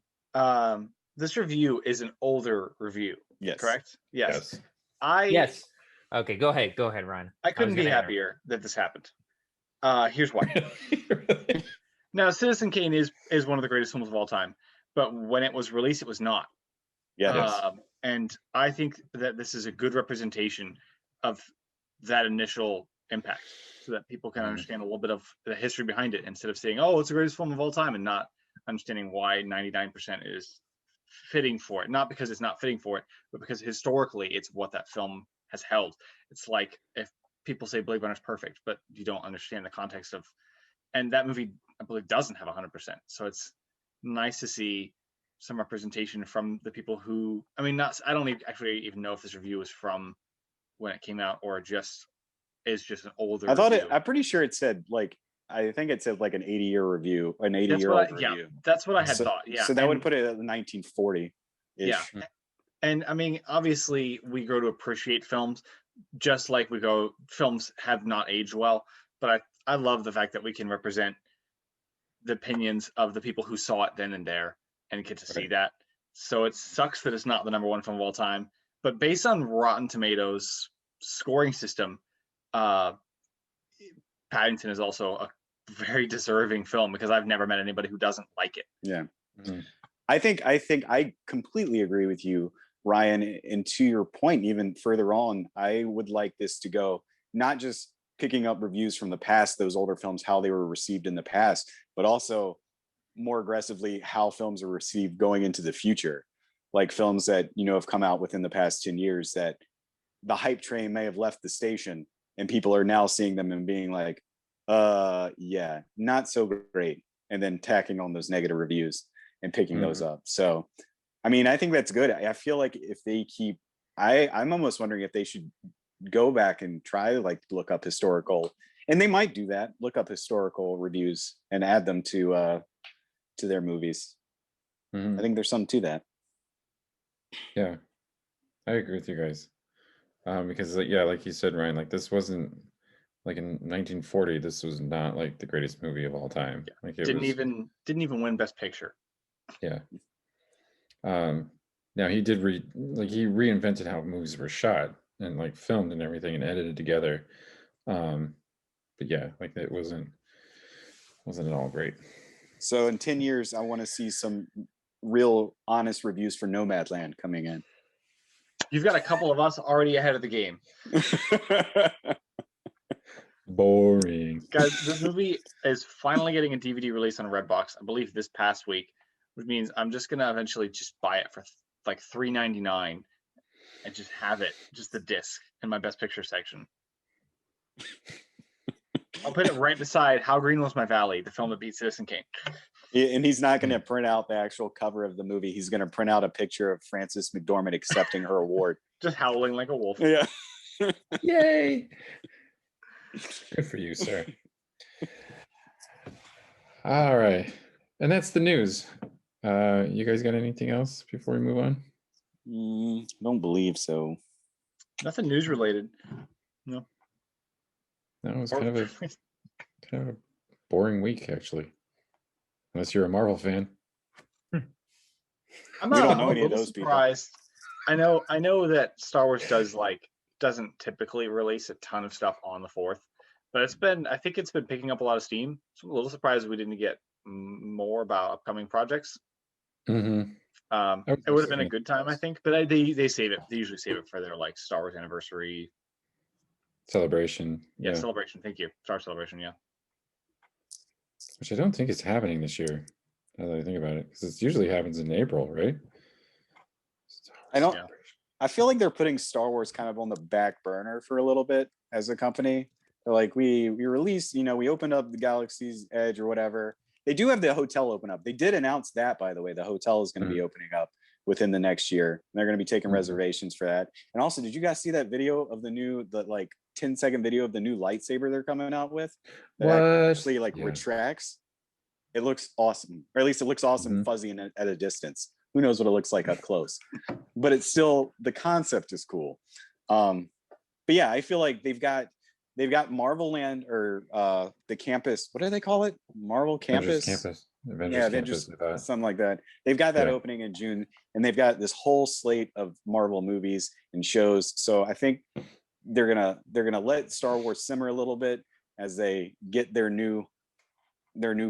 S3: this review is an older review.
S4: Yes.
S3: Correct? Yes.
S2: Yes. Okay, go ahead, Ryan.
S3: I couldn't be happier that this happened. Here's why. Now, Citizen Kane is one of the greatest films of all time, but when it was released, it was not. And I think that this is a good representation of that initial impact, so that people can understand a little bit of the history behind it, instead of saying, "Oh, it's the greatest film of all time," and not understanding why 99% is fitting for it. Not because it's not fitting for it, but because historically it's what that film has held. It's like if people say Blade Runner's perfect, but you don't understand the context of, and that movie I believe doesn't have 100%. So it's nice to see some representation from the people who, I mean, I don't actually even know if this review is from when it came out or just is just an older review.
S4: I'm pretty sure it said like, I think it said like an 80-year review, an 80-year-old review.
S3: Yeah, that's what I had thought. Yeah.
S4: So that would put it at 1940.
S3: Yeah. And I mean, obviously we grow to appreciate films just like films have not aged well, but I love the fact that we can represent the opinions of the people who saw it then and there and get to see that. So it sucks that it's not the number 1 film of all time, but based on Rotten Tomatoes scoring system, Paddington is also a very deserving film, because I've never met anybody who doesn't like it.
S4: Yeah. I think I completely agree with you, Ryan. And to your point, even further on, I would like this to go not just picking up reviews from the past, those older films, how they were received in the past, but also more aggressively how films are received going into the future. like films that, you know, have come out within the past 10 years that the hype train may have left the station and people are now seeing them and being like, yeah, not so great. And then tacking on those negative reviews and picking those up. So, I mean, I think that's good. I feel like if they keep, I'm almost wondering if they should go back and try like look up historical, and they might do that, look up historical reviews and add them to their movies. I think there's something to that.
S1: Yeah, I agree with you guys. Because like, yeah, like you said, Ryan, like this wasn't like in 1940, this was not like the greatest movie of all time.
S3: Yeah.
S1: Like it
S3: didn't even win Best Picture.
S1: Yeah. Now he did he reinvented how movies were shot and like filmed and everything and edited together. But yeah, like it wasn't at all great.
S4: So in 10 years, I want to see some real honest reviews for Nomadland coming in.
S3: You've got a couple of us already ahead of the game.
S1: Boring.
S3: Guys, this movie is finally getting a DVD release on Redbox, I believe this past week, which means I'm just going to eventually just buy it for like $3.99 and just have it, just the disc in my Best Picture section. I'll put it right beside How Green Was My Valley, the film that beat Citizen Kane.
S4: And he's not going to print out the actual cover of the movie. He's going to print out a picture of Frances McDormand accepting her award.
S3: Just howling like a wolf.
S4: Yeah.
S1: Yay. Good for you, sir. All right. And that's the news. You guys got anything else before we move on?
S4: Don't believe so.
S3: Nothing news related. No.
S1: That was kind of a boring week, actually. Unless you're a Marvel fan.
S3: I'm not a little surprised. People. I know that Star Wars doesn't typically release a ton of stuff on the 4th, but I think it's been picking up a lot of steam. So I'm a little surprised we didn't get more about upcoming projects. It would have been a good time, I think, but they save it. They usually save it for their like Star Wars anniversary
S1: celebration.
S3: Yeah, celebration. Thank you. Star Celebration. Yeah.
S1: Which I don't think is happening this year. Now that I think about it, because it usually happens in April, right?
S4: I feel like they're putting Star Wars kind of on the back burner for a little bit as a company. They're like, we released, we opened up the Galaxy's Edge or whatever. They do have the hotel open up. They did announce that, by the way. The hotel is going to be opening up within the next year. They're going to be taking reservations for that. And also, did you guys see that video of the 10-second video of the new lightsaber they're coming out with? That actually retracts. It looks awesome, or at least it looks awesome fuzzy and at a distance. Who knows what it looks like up close? But it's still, the concept is cool. But yeah, I feel like they've got Marvel Land, or the campus. What do they call it? Marvel Campus.
S1: Avengers
S4: Campus, something like that. They've got that opening in June, and they've got this whole slate of Marvel movies and shows. So I think they're gonna let Star Wars simmer a little bit as they get their new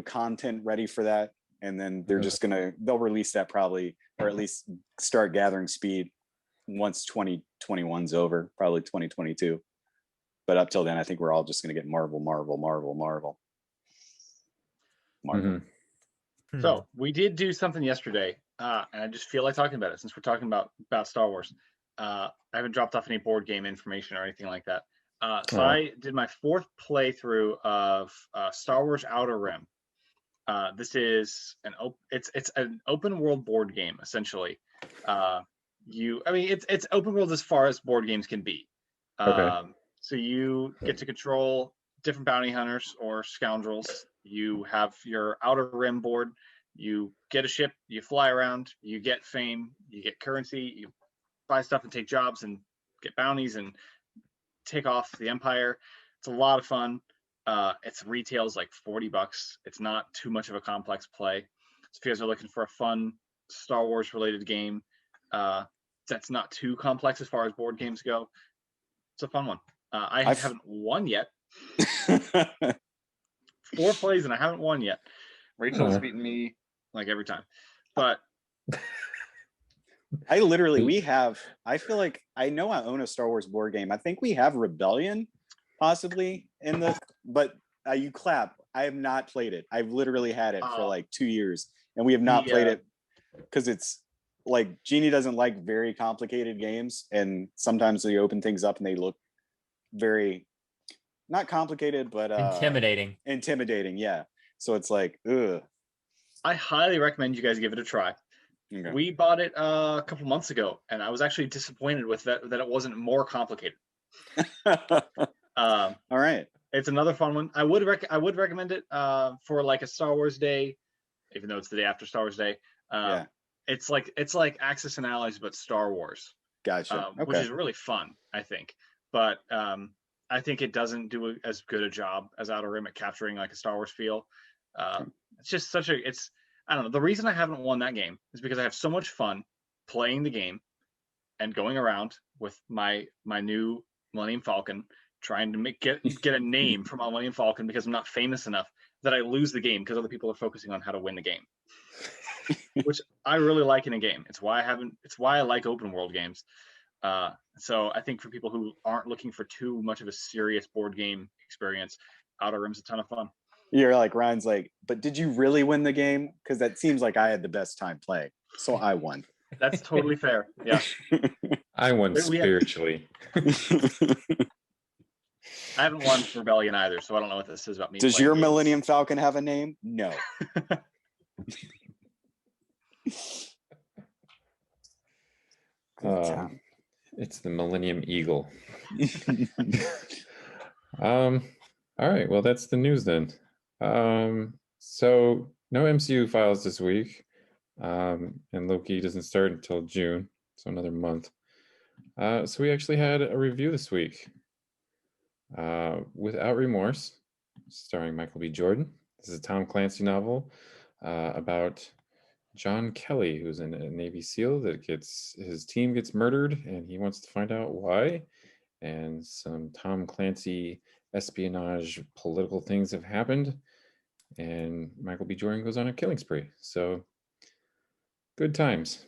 S4: content ready for that, and then they'll release that probably, or at least start gathering speed once 2021's over, probably 2022. But up till then, I think we're all just going to get Marvel.
S3: So we did do something yesterday, and I just feel like talking about it since we're talking about Star Wars. I haven't dropped off any board game information or anything like that. So I did my 4th playthrough of Star Wars Outer Rim. This is it's an open world board game essentially. It's open world as far as board games can be. So you get to control different bounty hunters or scoundrels. You have your Outer Rim board. You get a ship. You fly around. You get fame. You get currency. You buy stuff and take jobs and get bounties and take off the Empire. It's a lot of fun. Its retails like $40. It's not too much of a complex play. So if you guys are looking for a fun Star Wars related game that's not too complex as far as board games go, it's a fun one. I haven't won yet. 4 plays and I haven't won yet. Rachel's beaten me like every time. But
S4: I feel like I know I own a Star Wars board game. I think we have Rebellion possibly but you clap. I have not played it. I've literally had it for like 2 years, and we have not played it because it's like Jeannie doesn't like very complicated games, and sometimes they open things up and they look very not complicated, but intimidating. Yeah. So it's like, ugh.
S3: I highly recommend you guys give it a try. Okay. We bought it a couple months ago, and I was actually disappointed with that it wasn't more complicated.
S4: All right.
S3: It's another fun one. I would recommend it for like a Star Wars day, even though it's the day after Star Wars Day. Yeah. It's like Axis and Allies, but Star Wars.
S4: Gotcha. Okay.
S3: Which is really fun, I think. But I think it doesn't do as good a job as Outer Rim at capturing like a Star Wars feel. It's just I don't know. The reason I haven't won that game is because I have so much fun playing the game and going around with my new Millennium Falcon, trying to get a name for my Millennium Falcon because I'm not famous enough that I lose the game because other people are focusing on how to win the game, which I really like in a game. It's why I like open world games. So I think for people who aren't looking for too much of a serious board game experience, Outer Rim's a ton of fun.
S4: You're like, Ryan's like, but did you really win the game? Because that seems like I had the best time playing, so I won.
S3: That's totally fair. Yeah.
S1: I won spiritually.
S3: I haven't won Rebellion either, so I don't know what this says about me.
S4: Does your Millennium Falcon have a name? No.
S1: It's the Millennium Eagle. All right, well, that's the news then. So no MCU files this week, and Loki doesn't start until June, so another month. So we actually had a review this week, Without Remorse, starring Michael B. Jordan. This is a Tom Clancy novel about John Kelly, who's a Navy SEAL that his team gets murdered, and he wants to find out why. And some Tom Clancy espionage political things have happened, and Michael B. Jordan goes on a killing spree. So good times.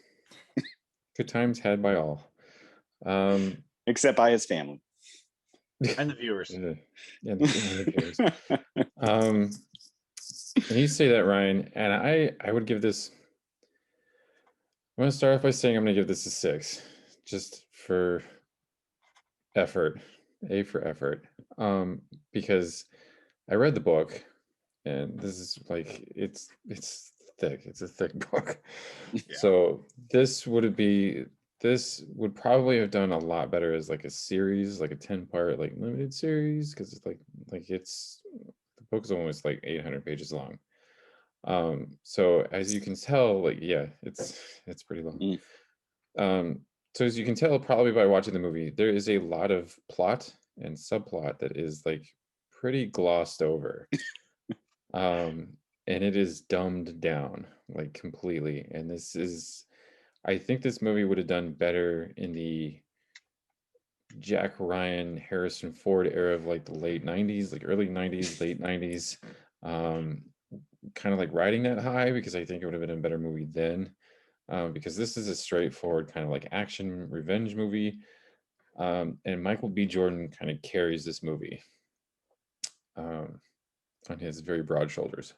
S1: Good times had by all.
S4: Except by his family.
S3: And the viewers.
S1: And the viewers. And you say that, Ryan, and I would give this, I'm going to start off by saying I'm going to give this a 6, just for effort. A for effort. Because I read the book, and this is like, it's thick. It's a thick book. Yeah. So this would probably have done a lot better as like a series, like a 10-part like limited series, because it's like the book is almost like 800 pages long. So as you can tell, like, yeah, it's pretty long. So as you can tell probably by watching the movie, there is a lot of plot and subplot that is like pretty glossed over. And it is dumbed down like completely. And I think this movie would have done better in the Jack Ryan, Harrison Ford era of like the late 90s, like early 90s, late 90s. Kind of like riding that high, because I think it would have been a better movie then. Because this is a straightforward kind of like action revenge movie. And Michael B. Jordan kind of carries this movie on his very broad shoulders.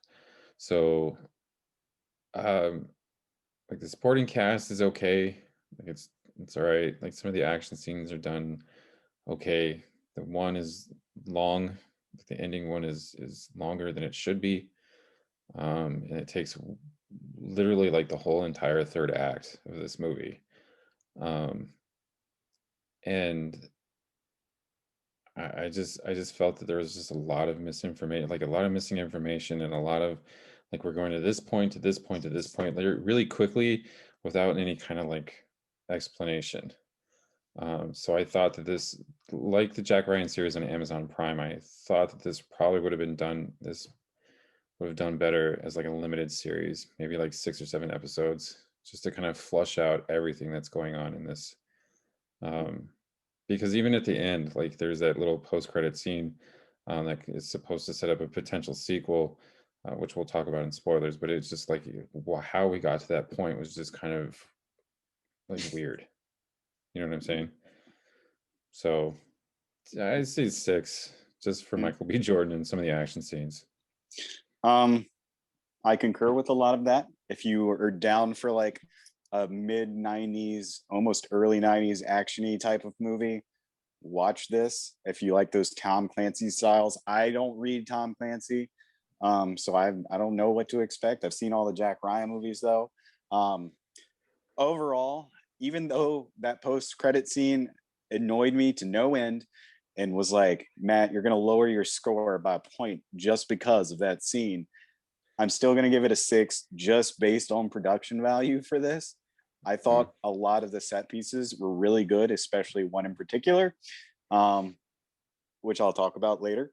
S1: So like the supporting cast is okay. Like it's all right. Like some of the action scenes are done okay. The one is long. The ending one is longer than it should be. And it takes literally like the whole entire third act of this movie. And I just felt that there was just a lot of misinformation, like a lot of missing information, and a lot of like, we're going to this point, to this point, to this point, like really quickly without any kind of like explanation. So I thought that this, like the Jack Ryan series on Amazon Prime, I thought that this probably would have done better as like a limited series, maybe like 6 or 7 episodes, just to kind of flush out everything that's going on in this. Because even at the end, like there's that little post-credit scene that is supposed to set up a potential sequel, which we'll talk about in spoilers, but it's just like how we got to that point was just kind of like weird. You know what I'm saying? So I say 6, just for Michael B. Jordan and some of the action scenes.
S4: I concur with a lot of that. If you are down for like a mid 90s, almost early 90s actiony type of movie, watch this. If you like those Tom Clancy styles, I don't read Tom Clancy, so I don't know what to expect. I've seen all the Jack Ryan movies though. Overall, even though that post-credit scene annoyed me to no end and was like, Matt, you're going to lower your score by a point just because of that scene, I'm still going to give it a 6 just based on production value for this. I thought a lot of the set pieces were really good, especially one in particular, which I'll talk about later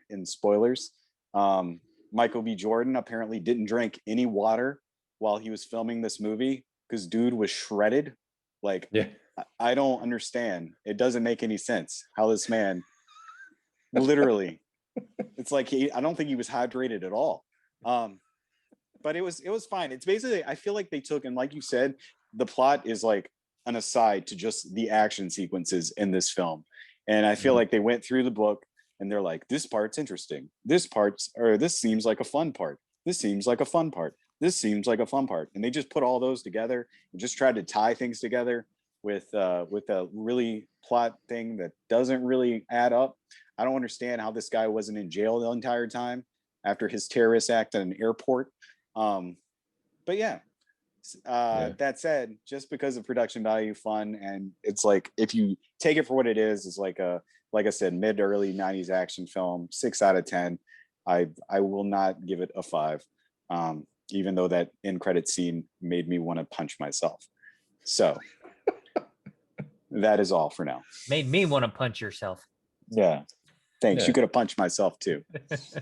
S4: in spoilers. Michael B. Jordan apparently didn't drink any water while he was filming this movie because dude was shredded. Like,
S1: Yeah.
S4: I don't understand. It doesn't make any sense how this man literally, it's like I don't think he was hydrated at all. But it was fine. It's basically, I feel like they took, and like you said, the plot is like an aside to just the action sequences in this film. And I feel like they went through the book and they're like, this part's interesting. This seems like a fun part. This seems like a fun part. This seems like a fun part. And they just put all those together and just tried to tie things together with a really plot thing that doesn't really add up. I don't understand how this guy wasn't in jail the entire time after his terrorist act at an airport. But yeah, that said, just because of production value, fun, and it's like, if you take it for what it is, it's like I said, mid to early 90s action film, 6 out of 10. I will not give it a 5, even though that end credit scene made me want to punch myself. So that is all for now.
S2: Made me want to punch yourself.
S4: Yeah. Thanks.
S1: Yeah.
S4: You could have punched myself too.
S2: Just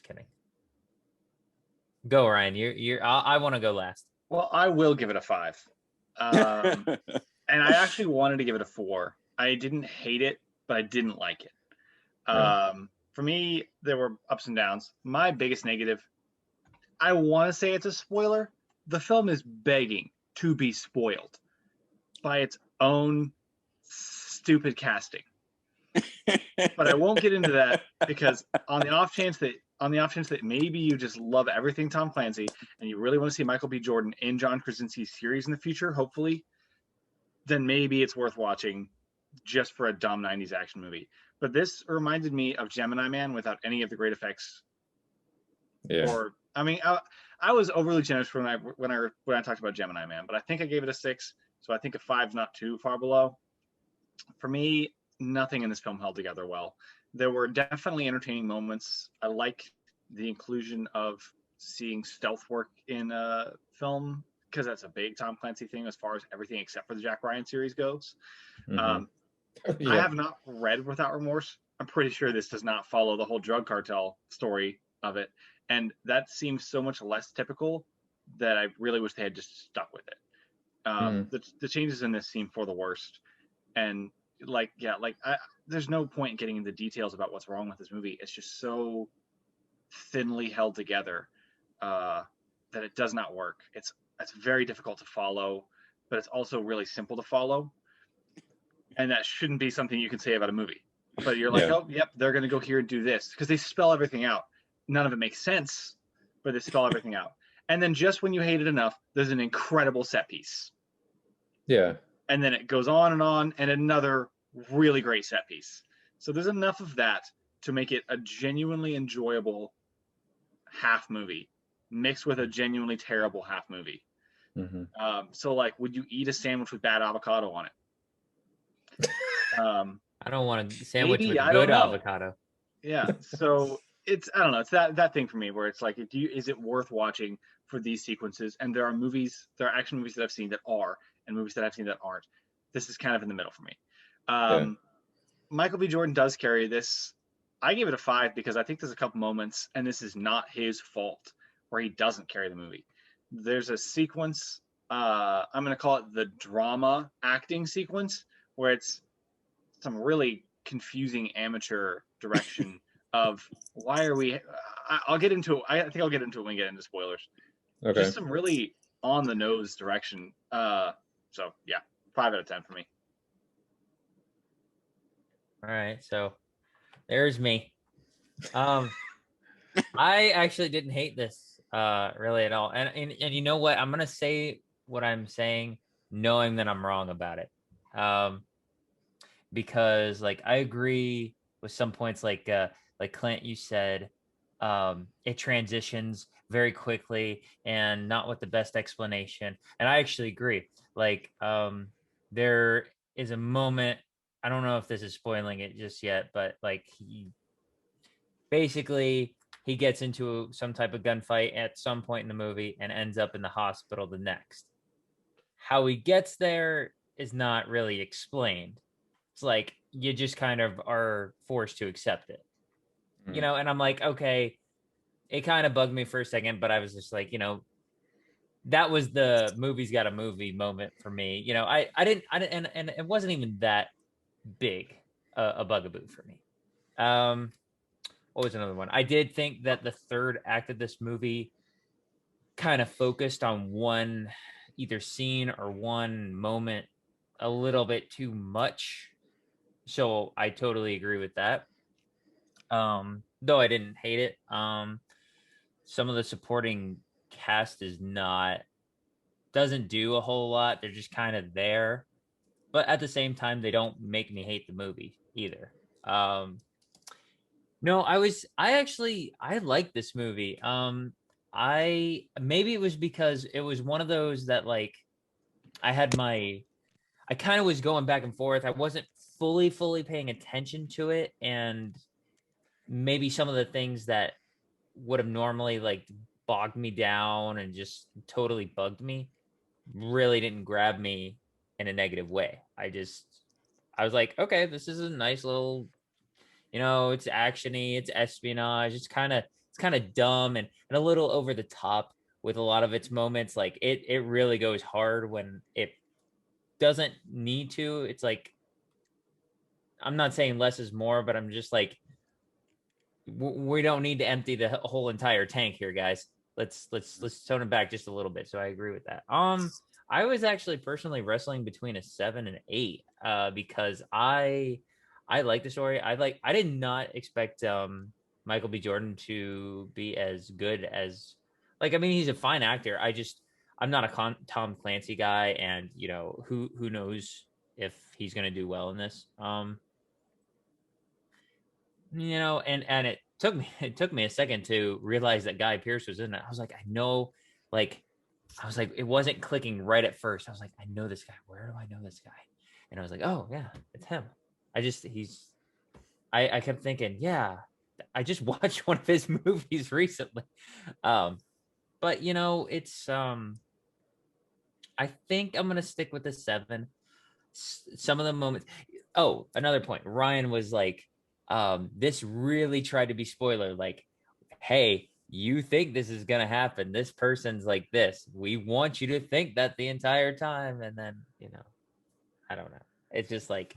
S2: kidding. Go, Ryan. I want to go last.
S3: Well, I will give it a 5. And I actually wanted to give it a 4. I didn't hate it, but I didn't like it. For me, there were ups and downs. My biggest negative, I want to say it's a spoiler. The film is begging to be spoiled by its own stupid casting. But I won't get into that because on the off chance that maybe you just love everything Tom Clancy and you really want to see Michael B. Jordan in John Krasinski's series in the future, hopefully, then maybe it's worth watching just for a dumb 90s action movie. But this reminded me of Gemini Man without any of the great effects.
S1: Yeah.
S3: Or I mean, I was overly generous when I talked about Gemini Man, but I think I gave it a 6, so I think a 5's not too far below. For me, nothing in this film held together well. There were definitely entertaining moments. I like the inclusion of seeing stealth work in a film because that's a big Tom Clancy thing as far as everything except for the Jack Ryan series goes.
S1: Yeah.
S3: I have not read Without Remorse. I'm pretty sure this does not follow the whole drug cartel story of it. And that seems so much less typical that I really wish they had just stuck with it. The changes in this seem for the worst. And there's no point in getting into details about what's wrong with this movie. It's just so thinly held together that it does not work. It's very difficult to follow, but it's also really simple to follow. And that shouldn't be something you can say about a movie. But you're like, oh, yep, they're going to go here and do this because they spell everything out. None of it makes sense, but they spell everything out. And then just when you hate it enough, there's an incredible set piece.
S1: Yeah.
S3: And then it goes on, and another really great set piece. So there's enough of that to make it a genuinely enjoyable half movie mixed with a genuinely terrible half movie. So like, would you eat a sandwich with bad avocado on it?
S2: I don't want a sandwich
S3: maybe,
S2: with good avocado.
S3: Yeah. So it's, I don't know. It's that thing for me where it's like, is it worth watching for these sequences? And there are action movies that I've seen that are, and movies that I've seen that aren't. This is kind of in the middle for me. Michael B. Jordan does carry this. I give it a 5 because I think there's a couple moments, and this is not his fault, where he doesn't carry the movie. There's a sequence, I'm going to call it the drama acting sequence, where it's some really confusing amateur direction of why are we I'll get into it. I think I'll get into it when we get into spoilers.
S1: Okay.
S3: Just some really on the nose direction. So yeah, 5 out of 10 for me.
S2: All right, so there's me. I actually didn't hate this. really at all. And you know what? I'm gonna say what I'm saying, knowing that I'm wrong about it. Because like I agree with some points, like Clint, you said, it transitions very quickly and not with the best explanation. And I actually agree. Like, there is a moment. I don't know if this is spoiling it just yet, but like he gets into some type of gunfight at some point in the movie and ends up in the hospital the next. How he gets there is not really explained. It's like you just kind of are forced to accept it, you know. And I'm like, okay, it kind of bugged me for a second, but I was just like, you know, that was the movie's got a movie moment for me. You know, I didn't, and it wasn't even that big a bugaboo for me. What was another one? I did think that the third act of this movie kind of focused on one either scene or one moment a little bit too much. So I totally agree with that. Though I didn't hate it. Some of the supporting cast doesn't do a whole lot. They're just kind of there. But at the same time, they don't make me hate the movie either. No, I like this movie. I maybe it was because it was one of those that like I kind of was going back and forth. I wasn't fully paying attention to it, and maybe some of the things that would have normally like bogged me down and just totally bugged me really didn't grab me in a negative way. I was like, okay, this is a nice little, you know, it's actiony, it's espionage, it's kind of dumb and a little over the top with a lot of its moments. Like it really goes hard when it doesn't need to. It's like, I'm not saying less is more, but I'm just like, we don't need to empty the whole entire tank here, guys. Let's tone it back just a little bit. So I agree with that. I was actually personally wrestling between a 7 and 8, because I like the story. I did not expect Michael B. Jordan to be as good as, like, I mean, he's a fine actor. I'm not a Tom Clancy guy, and you know who knows if he's gonna do well in this. You know, and it took me a second to realize that Guy Pearce was in it. I was like, I know, like, I was like, it wasn't clicking right at first. I was like, I know this guy. Where do I know this guy? And I was like, oh yeah, it's him. I kept thinking, yeah, I just watched one of his movies recently. But you know, it's I think I'm gonna stick with the 7. Some of the moments. Oh, another point. Ryan was like, this really tried to be spoiler. Like, hey, you think this is gonna happen? This person's like this. We want you to think that the entire time, and then you know, I don't know. It's just like,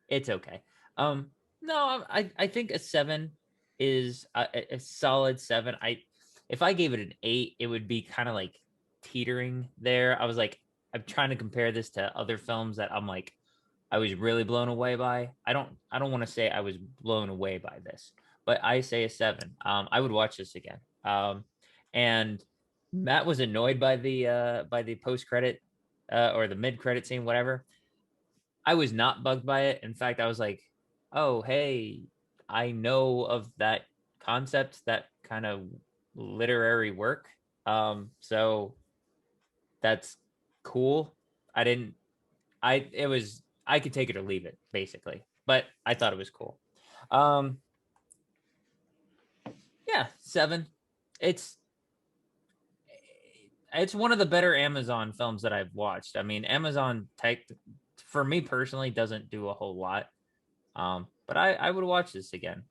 S2: it's okay. No, I think a 7 is a solid 7. If I gave it an 8, it would be kind of like teetering there. I was like, I'm trying to compare this to other films that I'm like, I was really blown away by. I don't want to say I was blown away by this, but I say a 7. I would watch this again. And Matt was annoyed by the post credit or the mid credit scene, whatever. I was not bugged by it. In fact, I was like, oh hey, I know of that concept, that kind of literary work. So that's cool. I didn't. I it was I could take it or leave it basically, but I thought it was cool. Um, yeah, 7. It's it's one of the better Amazon films that I've watched. I mean, Amazon tech for me personally doesn't do a whole lot. But I would watch this again.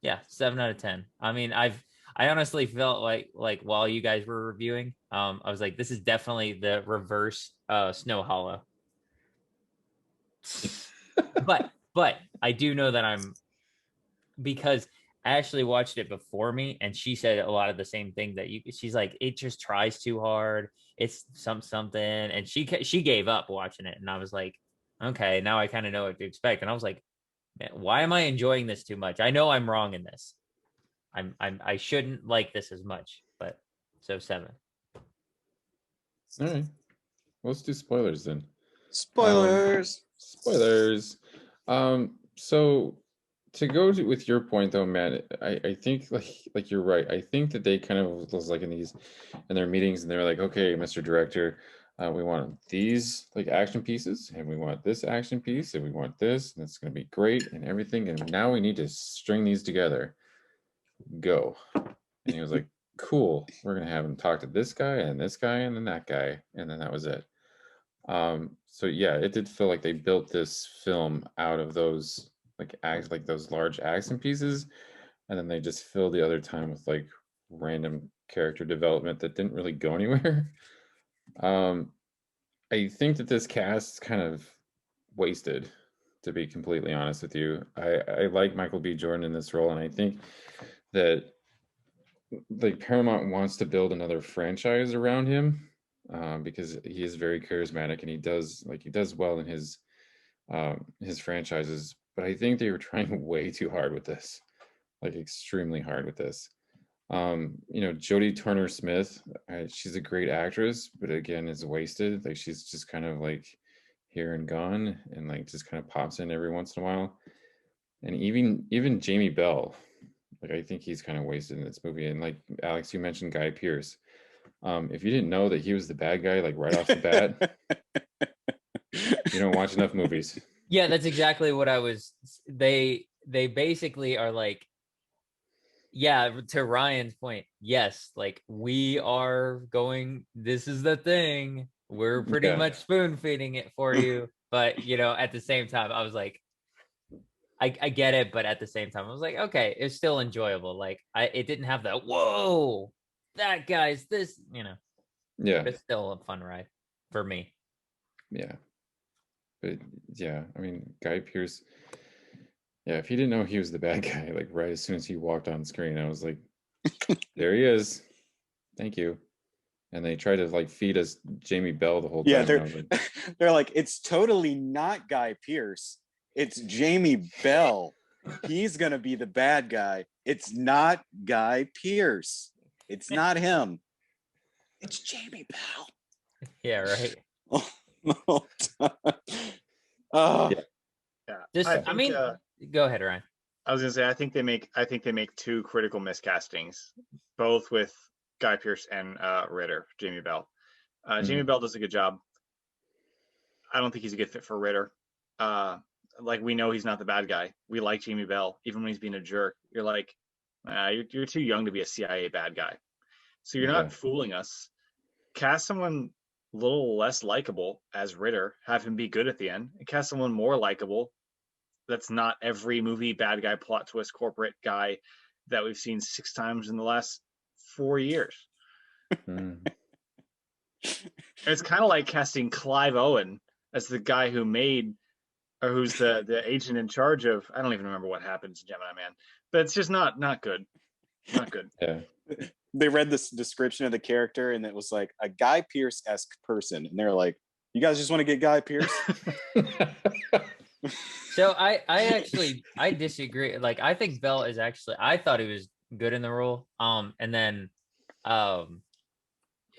S2: Yeah, 7 out of 10. I mean, I honestly felt like while you guys were reviewing, I was like, this is definitely the reverse Snow Hollow. but I do know that because Ashley watched it before me, and she said a lot of the same thing that she's like, it just tries too hard. It's something, and she gave up watching it, and I was like, okay, now I kind of know what to expect. And I was like, man, why am I enjoying this too much? I know I'm wrong in this. I shouldn't like this as much, but so 7.
S1: All right. Well, let's do spoilers then.
S4: Spoilers.
S1: Spoilers. So to go with your point though, Matt, I think like you're right. I think that they kind of was like in their meetings, and they're like, okay, Mr. Director, we want these like action pieces, and we want this action piece, and we want this, and it's gonna be great and everything, and now we need to string these together. Go. And he was like, cool, we're gonna have him talk to this guy and this guy and then that guy, and then that was it. So yeah, it did feel like they built this film out of those like those large action pieces, and then they just filled the other time with like random character development that didn't really go anywhere. Um, I think that this cast kind of wasted, to be completely honest with you. I like Michael B. Jordan in this role, and I think that like Paramount wants to build another franchise around him, because he is very charismatic and he does well in his franchises. But I think they were trying way too hard with this, like extremely hard with this. Jodie Turner Smith, she's a great actress, but again, is wasted. Like she's just kind of like here and gone, and like just kind of pops in every once in a while. And even Jamie Bell, like I think he's kind of wasted in this movie. And like Alex, you mentioned Guy Pearce. If you didn't know that he was the bad guy, like right off the bat, you don't watch enough movies.
S2: Yeah, that's exactly what I was. They basically are like, yeah, to Ryan's point, yes, like we are going, this is the thing. We're pretty much spoon feeding it for you. But at the same time, I was like, I get it, but at the same time, I was like, okay, it's still enjoyable. Like it didn't have that, whoa, that guy's this,
S1: Yeah.
S2: But it's still a fun ride for me.
S1: Yeah. But yeah, I mean, Guy Pearce, yeah, if he didn't know he was the bad guy, like right as soon as he walked on screen, I was like, there he is. Thank you. And they tried to like feed us Jamie Bell the whole time.
S4: Yeah, they're like, it's totally not Guy Pearce. It's Jamie Bell. He's gonna be the bad guy. It's not Guy Pearce. It's not him. It's Jamie Bell.
S2: Yeah, right.
S3: Yeah.
S2: I mean, go ahead, Ryan.
S3: I was gonna say I think they make two critical miscastings, both with Guy Pearce and Ritter, Jamie Bell. Jamie Bell does a good job. I don't think he's a good fit for Ritter. Like we know he's not the bad guy. We like Jamie Bell, even when he's being a jerk. You're like, you're too young to be a CIA bad guy, so you're not fooling us. Cast someone a little less likable as Ritter, have him be good at the end, and cast someone more likable that's not every movie bad guy plot twist corporate guy that we've seen 6 times in the last 4 years. It's kind of like casting Clive Owen as the guy who made, or who's the agent in charge of, I don't even remember what happens in Gemini Man, but it's just not good. Not good.
S1: Yeah.
S4: They read this description of the character and it was like a Guy Pearce-esque person, and they're like, you guys just want to get Guy Pearce?
S2: So I disagree. Like I think Bell is actually, I thought he was good in the role. And then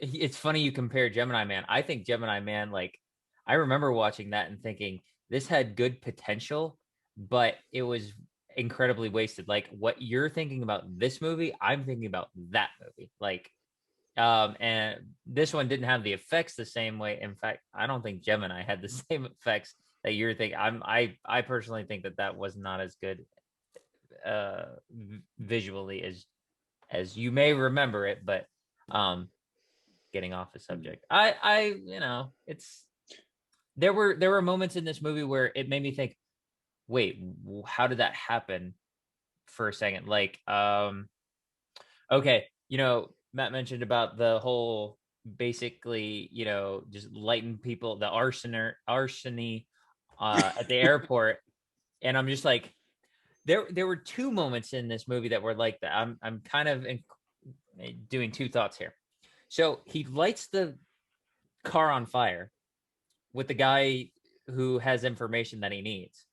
S2: it's funny you compare Gemini Man. I think Gemini Man, like I remember watching that and thinking this had good potential, but it was incredibly wasted. Like what you're thinking about this movie, I'm thinking about that movie. Like and this one didn't have the effects the same way. In fact, I don't think Gemini had the same effects that you're thinking. I personally think that was not as good visually as you may remember it, but getting off the subject, it's there were moments in this movie where it made me think, wait, how did that happen for a second? Like okay, Matt mentioned about the whole basically, just lighting people, the arsony at the airport. And I'm just like, there were 2 moments in this movie that were like that. I'm kind of doing 2 thoughts here. So he lights the car on fire with the guy who has information that he needs.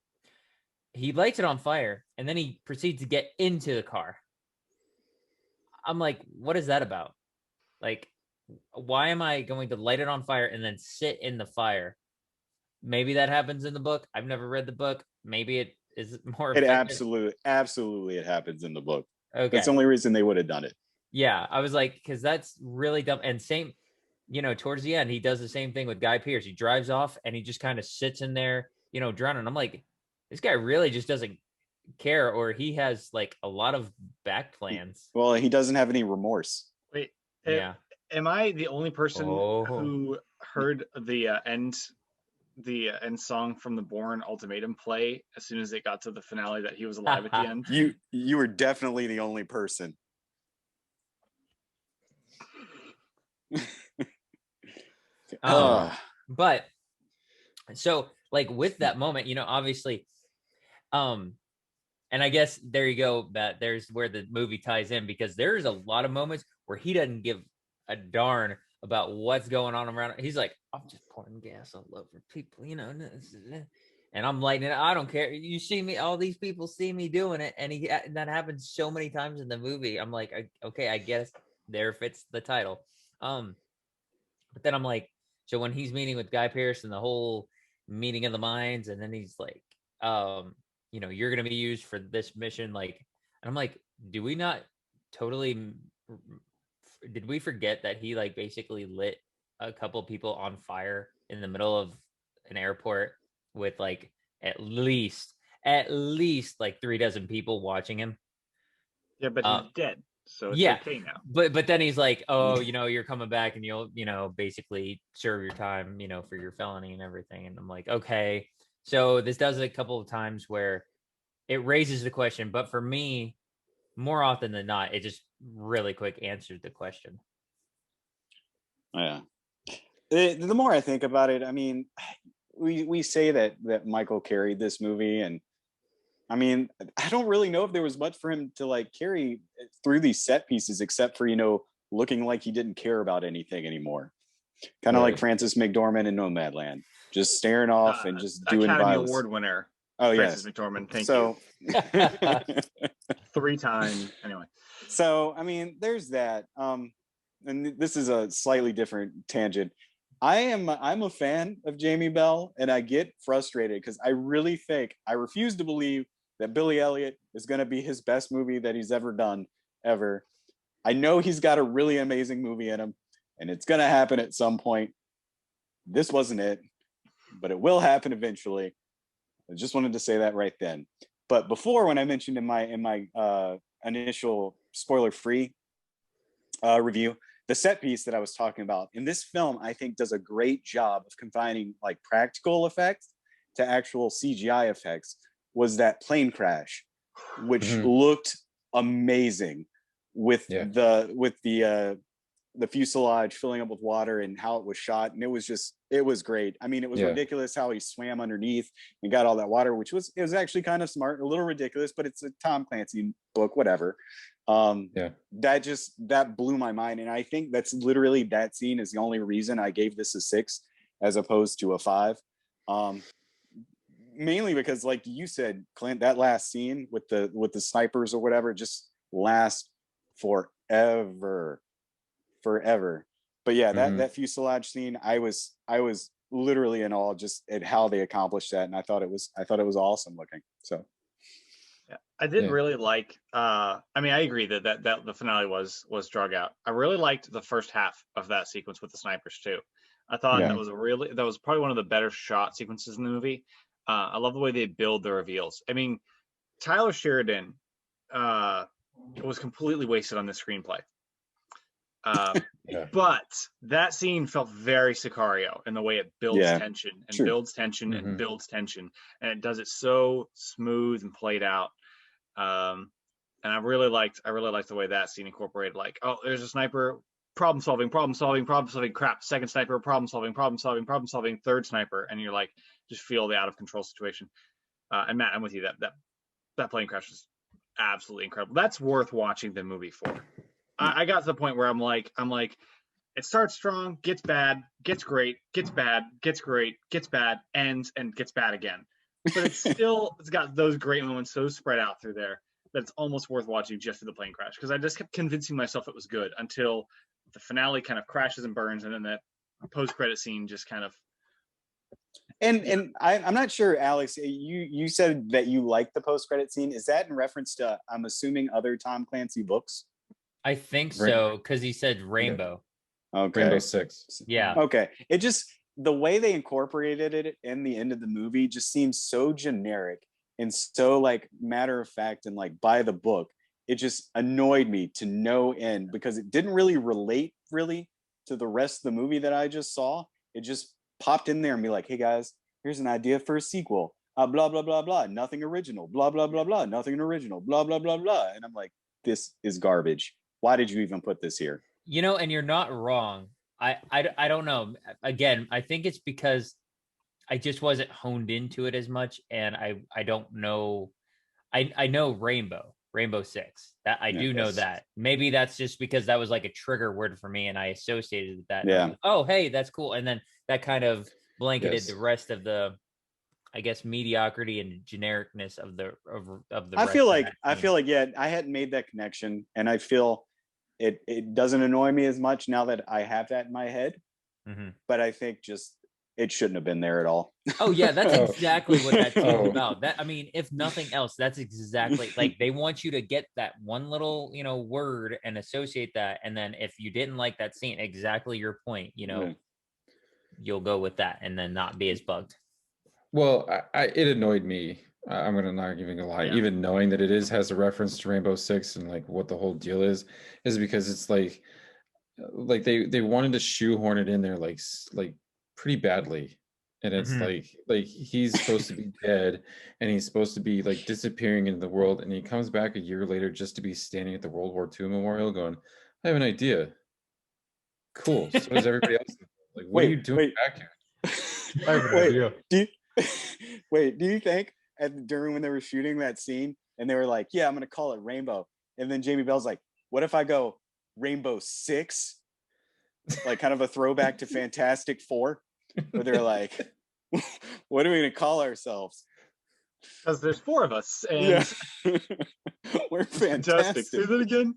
S2: He lights it on fire and then he proceeds to get into the car. I'm like, what is that about? Like, why am I going to light it on fire and then sit in the fire? Maybe that happens in the book. I've never read the book. Maybe it is more
S4: It
S2: effective.
S4: absolutely it happens in the book.
S2: Okay.
S4: That's the only reason they would have done it.
S2: Yeah, I was like, because that's really dumb. And same, towards the end, he does the same thing with Guy Pearce. He drives off and he just kind of sits in there, drowning. I'm like, this guy really just doesn't care, or he has like a lot of back plans.
S4: Well, he doesn't have any remorse.
S3: Wait,
S2: Yeah.
S3: Am I the only person
S2: Oh.
S3: who heard the end song from the Bourne Ultimatum play as soon as it got to the finale that he was alive at the end?
S4: You were definitely the only person.
S2: But so like with that moment, obviously, and I guess there you go, that there's where the movie ties in, because there's a lot of moments where he doesn't give a darn about what's going on around. He's like, I'm just pouring gas all over people, and I'm lighting it. I don't care. You see me, all these people see me doing it. And that happens so many times in the movie. I'm like, okay, I guess there fits the title. But then I'm like, so when he's meeting with Guy Pearce and the whole meeting of the minds, and then he's like, you're going to be used for this mission. Like, and I'm like, did we forget that he like basically lit a couple people on fire in the middle of an airport with like at least like 36 people watching him?
S3: Yeah, but he's dead. So it's okay now.
S2: But then he's like, oh, you're coming back and you'll, basically serve your time, for your felony and everything. And I'm like, okay. So this does a couple of times where it raises the question, but for me, more often than not, it just really quick answered the question.
S4: Yeah. The more I think about it, I mean, we say that Michael carried this movie, and I mean, I don't really know if there was much for him to like carry through these set pieces, except for, looking like he didn't care about anything anymore. Kind of like Francis McDormand in Nomadland, just staring off and just doing
S3: Academy
S4: violence.
S3: Award winner.
S4: Oh,
S3: Francis
S4: yes.
S3: McDormand. Thank you. 3 times. Anyway.
S4: So, I mean, there's that. And this is a slightly different tangent. I'm a fan of Jamie Bell, and I get frustrated because I refuse to believe that Billy Elliot is going to be his best movie that he's ever done, ever. I know he's got a really amazing movie in him, and it's going to happen at some point. This wasn't it, but it will happen eventually. I just wanted to say that right then. But before, when I mentioned in my initial spoiler-free review, the set piece that I was talking about in this film, I think does a great job of combining like practical effects to actual CGI effects, was that plane crash, which looked amazing with the fuselage filling up with water and how it was shot. And it was great. I mean, it was ridiculous how he swam underneath and got all that water, it was actually kind of smart, a little ridiculous, but it's a Tom Clancy book, whatever. That blew my mind. And I think that's literally, that scene is the only reason I gave this a 6 as opposed to a 5. Mainly because, like you said, Clint, that last scene with the snipers or whatever just lasts forever. But yeah, that fuselage scene, I was literally in awe just at how they accomplished that, and I thought it was awesome looking. So
S3: yeah, I did really like. I mean, I agree that the finale was drug out. I really liked the first half of that sequence with the snipers too. I thought that was probably one of the better shot sequences in the movie. I love the way they build the reveals. I mean, Tyler Sheridan was completely wasted on the screenplay. But that scene felt very Sicario in the way it builds tension and builds tension and builds tension, and it does it so smooth and played out. And I really liked the way that scene incorporated, like, oh, there's a sniper, problem solving, crap, second sniper, problem solving, third sniper, and you're like, just feel the out of control situation. And Matt, I'm with you, that plane crash was absolutely incredible. That's worth watching the movie for. I got to the point where I'm like, it starts strong, gets bad, gets great, gets bad, gets great, gets bad, ends and gets bad again. But it's got those great moments so spread out through there. that it's almost worth watching just for the plane crash, because I just kept convincing myself it was good until the finale kind of crashes and burns, and then that post-credit scene just kind of.
S4: And I'm not sure, Alex, you said that you liked the post-credit scene. Is that in reference to, I'm assuming, other Tom Clancy books?
S2: I think so, because he said Rainbow.
S4: Okay.
S1: Rainbow Six.
S2: Yeah.
S4: Okay. It just, the way they incorporated it in the end of the movie just seems so generic and so like matter of fact and like by the book. It just annoyed me to no end because it didn't really relate really to the rest of the movie that I just saw. It just popped in there and be like, hey guys, here's an idea for a sequel. Blah, blah, blah, blah. Nothing original. Blah, blah, blah, blah. Nothing original. Blah, blah, blah, blah. And I'm like, this is garbage. Why did you even put this here?
S2: You know, and you're not wrong. I don't know. Again, I think it's because I just wasn't honed into it as much, and I don't know. I know Rainbow Six. That I do know that. Maybe that's just because that was like a trigger word for me, and I associated with that.
S4: Yeah.
S2: Like, oh, hey, that's cool. And then that kind of blanketed the rest of the, I guess, mediocrity and genericness of the
S4: I feel like yeah, I hadn't made that connection, and I feel it doesn't annoy me as much now that I have that in my head.
S2: Mm-hmm.
S4: But I think just it shouldn't have been there at all.
S2: Oh yeah, that's exactly what that scene's about. That, I mean, if nothing else, that's exactly like they want you to get that one little, word and associate that, and then if you didn't like that scene, exactly your point, you'll go with that and then not be as bugged.
S1: Well, it annoyed me. I'm gonna not giving a lie.
S3: Yeah.
S1: Even knowing that it has a reference to Rainbow Six and like what the whole deal is because it's like they wanted to shoehorn it in there like pretty badly, and it's like he's supposed to be dead and he's supposed to be like disappearing into the world, and he comes back a year later just to be standing at the World War II memorial going, I have an idea. Cool. So does everybody else. Like, what are you doing back here?
S2: I have an idea.
S4: Do you think during when they were shooting that scene and they were like, yeah, I'm gonna call it Rainbow, and then Jamie Bell's like, what if I go Rainbow Six? Like kind of a throwback to Fantastic Four, where they're like, what are we gonna call ourselves?
S3: Because there's 4 of us, and
S4: we're fantastic.
S3: Say that again.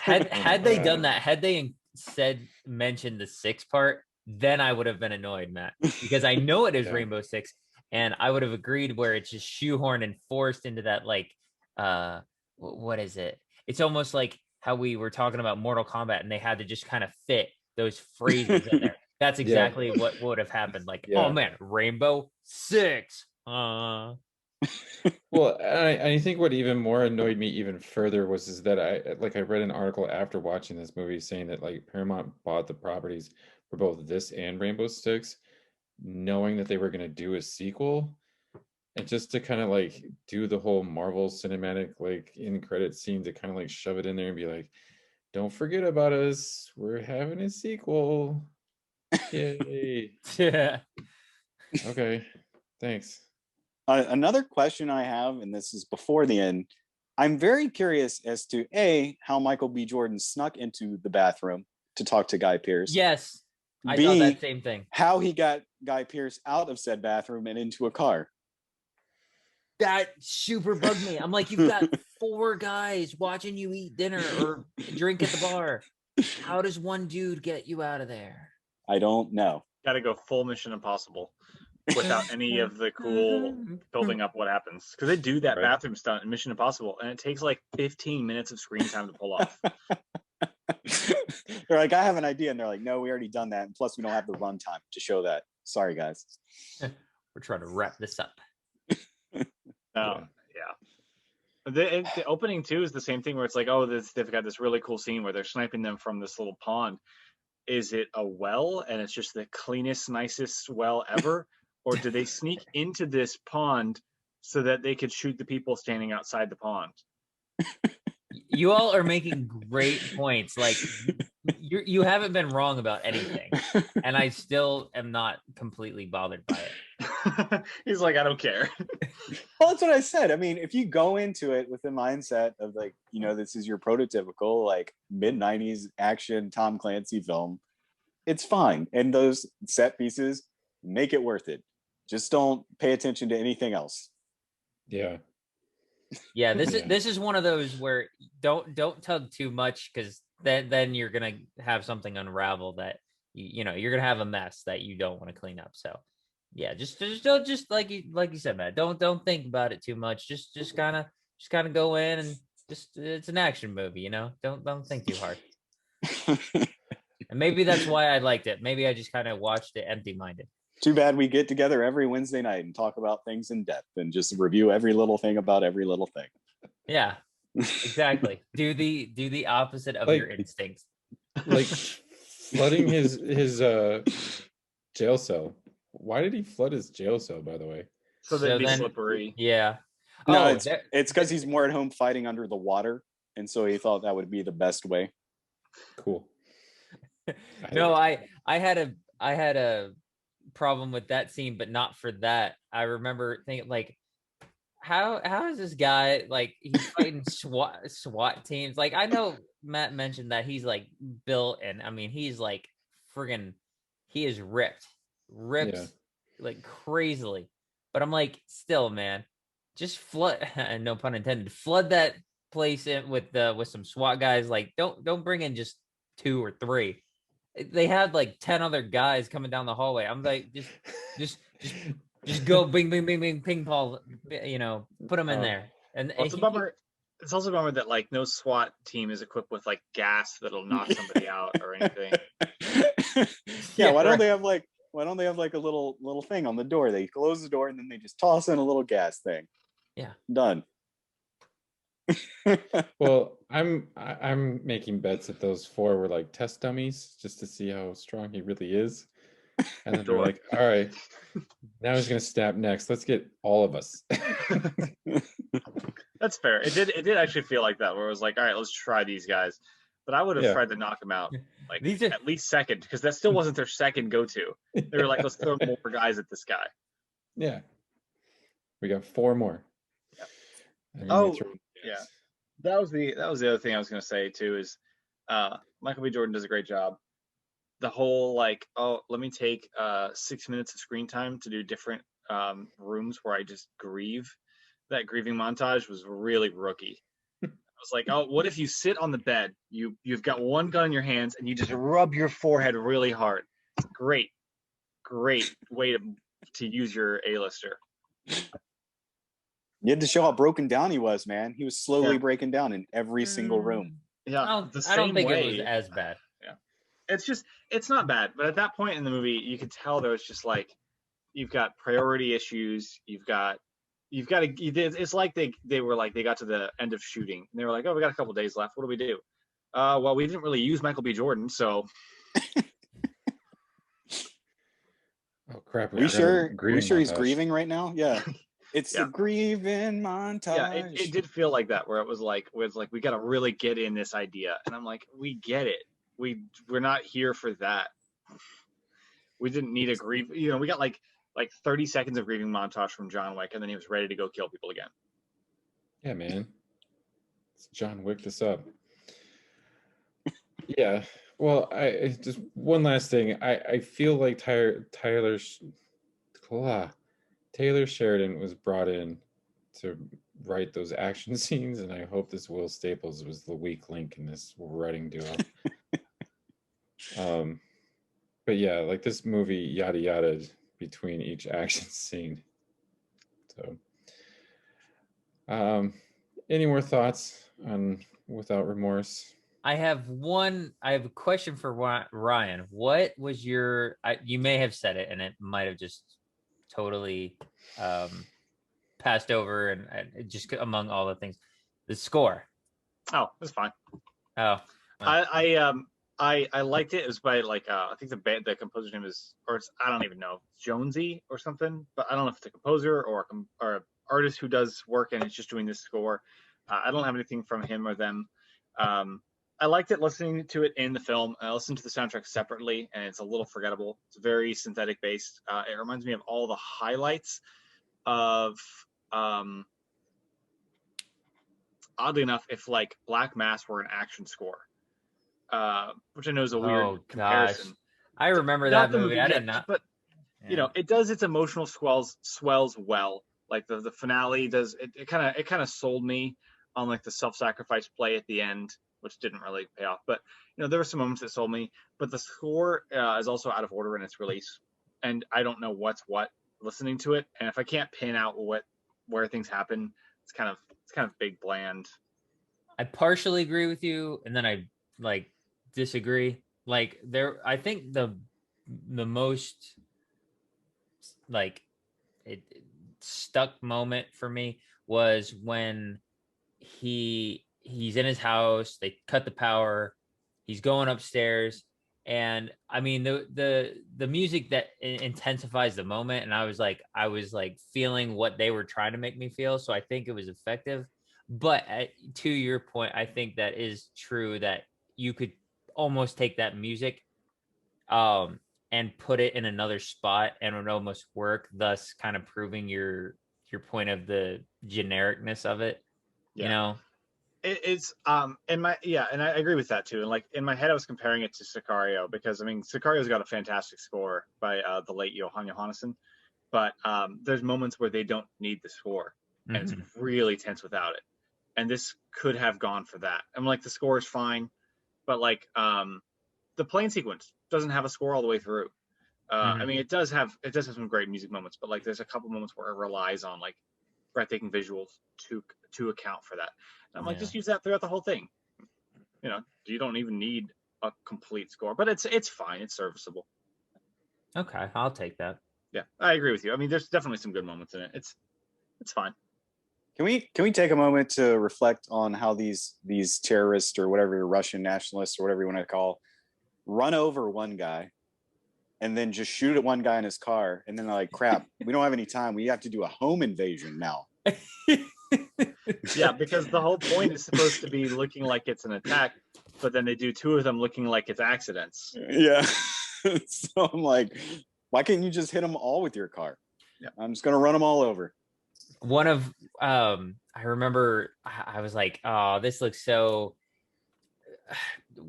S2: Had they done that, had they mentioned the 6 part, then I would have been annoyed, Matt, because I know it is Rainbow Six, and I would have agreed where it's just shoehorned and forced into that, like, what is it? It's almost like how we were talking about Mortal Kombat, and they had to just kind of fit those phrases in there. That's exactly what would have happened. Like, oh man, Rainbow Six.
S1: Well, I think what even more annoyed me even further is that I read an article after watching this movie saying that like Paramount bought the properties for both this and Rainbow Six, knowing that they were going to do a sequel, and just to kind of like do the whole Marvel cinematic like in credit scene to kind of like shove it in there and be like, don't forget about us, we're having a sequel. Yay.
S2: Yeah.
S1: Okay, thanks.
S4: Another question I have, and this is before the end, I'm very curious as to how Michael B. Jordan snuck into the bathroom to talk to Guy Pearce.
S2: Yes, I thought that same thing.
S4: How he got Guy Pearce out of said bathroom and into a car.
S2: That super bugged me. I'm like, you've got 4 guys watching you eat dinner or drink at the bar. How does one dude get you out of there?
S4: I don't know.
S3: Got to go full Mission Impossible without any of the cool building up what happens, because they do that bathroom stunt in Mission Impossible, and it takes like 15 minutes of screen time to pull off.
S4: They're like, I have an idea, and they're like, no, we already done that, and plus we don't have the runtime to show that. Sorry, guys.
S2: We're trying to wrap this up.
S3: The opening too is the same thing where it's like, they've got this really cool scene where they're sniping them from this little pond. Is it a well and it's just the cleanest, nicest well ever? Or do they sneak into this pond so that they could shoot the people standing outside the pond?
S2: You all are making great points. Like, you haven't been wrong about anything, and I still am not completely bothered by it.
S3: He's like, I don't care.
S4: Well, that's what I said. I mean, if you go into it with the mindset of like, this is your prototypical like mid-90s action Tom Clancy film, it's fine. And those set pieces make it worth it. Just don't pay attention to anything else.
S1: Yeah.
S2: Yeah, this
S1: Yeah.
S2: is this is one of those where don't tug too much, because then you're gonna have something unravel that you know you're gonna have a mess that you don't want to clean up. So yeah, just like you said, Matt. Don't think about it too much. Just kind of go in and just it's an action movie, you know. Don't think too hard. And maybe that's why I liked it. Maybe I just kind of watched it empty-minded.
S4: Too bad we get together every Wednesday night and talk about things in depth and just review every little thing about every little thing.
S2: Yeah, exactly. Do the opposite of your instincts.
S1: Like flooding his jail cell. Why did he flood his jail cell, by the way?
S3: So they'd be slippery.
S2: Yeah.
S4: No, it's because he's more at home fighting under the water, and so he thought that would be the best way.
S1: Cool.
S2: No, I had a problem with that scene, but not for that. I remember thinking, like, how is this guy, like, he's fighting SWAT teams? Like, I know Matt mentioned that he's like built, and I mean he's like friggin' he is ripped
S1: Yeah.
S2: like crazily. But I'm like, still, man, just flood no pun intended, flood that place in with some SWAT guys. Like, don't bring in just 2 or 3. They had like 10 other guys coming down the hallway. I'm like, just go bing bing bing bing ping pong, you know, put them in there. And
S3: well, it's a bummer. It's also a bummer that like no SWAT team is equipped with like gas that'll knock somebody out or anything.
S4: Yeah, why don't they have like a little thing on the door? They close the door and then they just toss in a little gas thing.
S2: Yeah,
S4: done.
S1: Well, I'm making bets that those 4 were like test dummies just to see how strong he really is. And then they're like, all right, now he's gonna snap next. Let's get all of us.
S3: That's fair. It did actually feel like that, where it was like, all right, let's try these guys. But I would have tried to knock them out like at least second, because that still wasn't their second go-to. They were like, let's throw more guys at this guy.
S1: Yeah. We got 4 more.
S3: Yeah. Oh, yeah. That was the other thing I was gonna say too, is Michael B. Jordan does a great job. The whole like, oh, let me take 6 minutes of screen time to do different rooms where I just grieve. That grieving montage was really rookie. I was like, oh, what if you sit on the bed, you've got one gun in your hands and you just rub your forehead really hard. It's great way to use your A-lister.
S4: You had to show how broken down he was, man. He was slowly breaking down in every single room.
S3: Yeah,
S2: I don't think it was as bad.
S3: Yeah, it's not bad, but at that point in the movie, you could tell there was just like, you've got priority issues. You've got to. It's like they were like, they got to the end of shooting and they were like, oh, we got a couple days left. What do we do? Well, we didn't really use Michael B. Jordan, so.
S1: Oh crap!
S4: We sure he's grieving right now? Yeah. It's the grieving montage.
S3: Yeah, it did feel like that, where it was like we got to really get in this idea, and I'm like, we get it. We're not here for that. We didn't need a grieve. You know, we got like 30 seconds of grieving montage from John Wick, and then he was ready to go kill people again.
S1: Yeah, man. Let's John Wick this up. Yeah. Well, I just one last thing. I feel like Taylor Sheridan was brought in to write those action scenes, and I hope this Will Staples was the weak link in this writing duo. But yeah, like this movie yada yada between each action scene. So, any more thoughts on Without Remorse?
S2: I have a question for Ryan. What was your? You may have said it, and it might have just totally passed over, and just among all the things, the score.
S3: Oh, that's fine.
S2: Oh,
S3: well. I liked it. It was by like I think the composer's name is, or it's, I don't even know, Jonesy or something. But I don't know if it's a composer or an artist who does work and it's just doing this score. I don't have anything from him or them. I liked it listening to it in the film. I listened to the soundtrack separately, and it's a little forgettable. It's very synthetic based. It reminds me of all the highlights of, oddly enough, if like Black Mass were an action score, which I know is a weird comparison.
S2: Gosh. I remember that movie. I did not.
S3: But you know, it does its emotional swells well. Like the finale does it kind of sold me on like the self-sacrifice play at the end, which didn't really pay off. But there were some moments that sold me. But the score is also out of order in its release, and I don't know what's what listening to it. And if I can't pin out where things happen, it's kind of big, bland.
S2: I partially agree with you, and then I like disagree. Like I think the most like it stuck moment for me was when he's in his house, they cut the power, he's going upstairs, and I mean the music that intensifies the moment, and I was like feeling what they were trying to make me feel, so I think it was effective. But to your point, I think that is true, that you could almost take that music and put it in another spot and it would almost work, thus kind of proving your point of the genericness of it.
S3: Yeah. It's and I agree with that too. And like in my head I was comparing it to Sicario, because I mean Sicario's got a fantastic score by the late Johan Johannesson, but there's moments where they don't need the score, and it's really tense without it. And this could have gone for that. I'm like, the score is fine, but like the plane sequence doesn't have a score all the way through. I mean, it does have some great music moments, but like there's a couple moments where it relies on like breathtaking visuals to account for that. And I'm like, just use that throughout the whole thing. You don't even need a complete score, but it's fine. It's serviceable.
S2: Okay, I'll take that.
S3: Yeah, I agree with you. I mean, there's definitely some good moments in it. It's fine.
S4: Can we take a moment to reflect on how these terrorists or whatever, Russian nationalists or whatever you want to call, run over one guy and then just shoot at one guy in his car, and then they're like, crap, we don't have any time, we have to do a home invasion now.
S3: Yeah, because the whole point is supposed to be looking like it's an attack, but then they do two of them looking like it's accidents.
S4: Yeah. So I'm like, why can't you just hit them all with your car?
S3: Yeah.
S4: I'm just gonna run them all over.
S2: One of I remember I was like, oh, this looks so.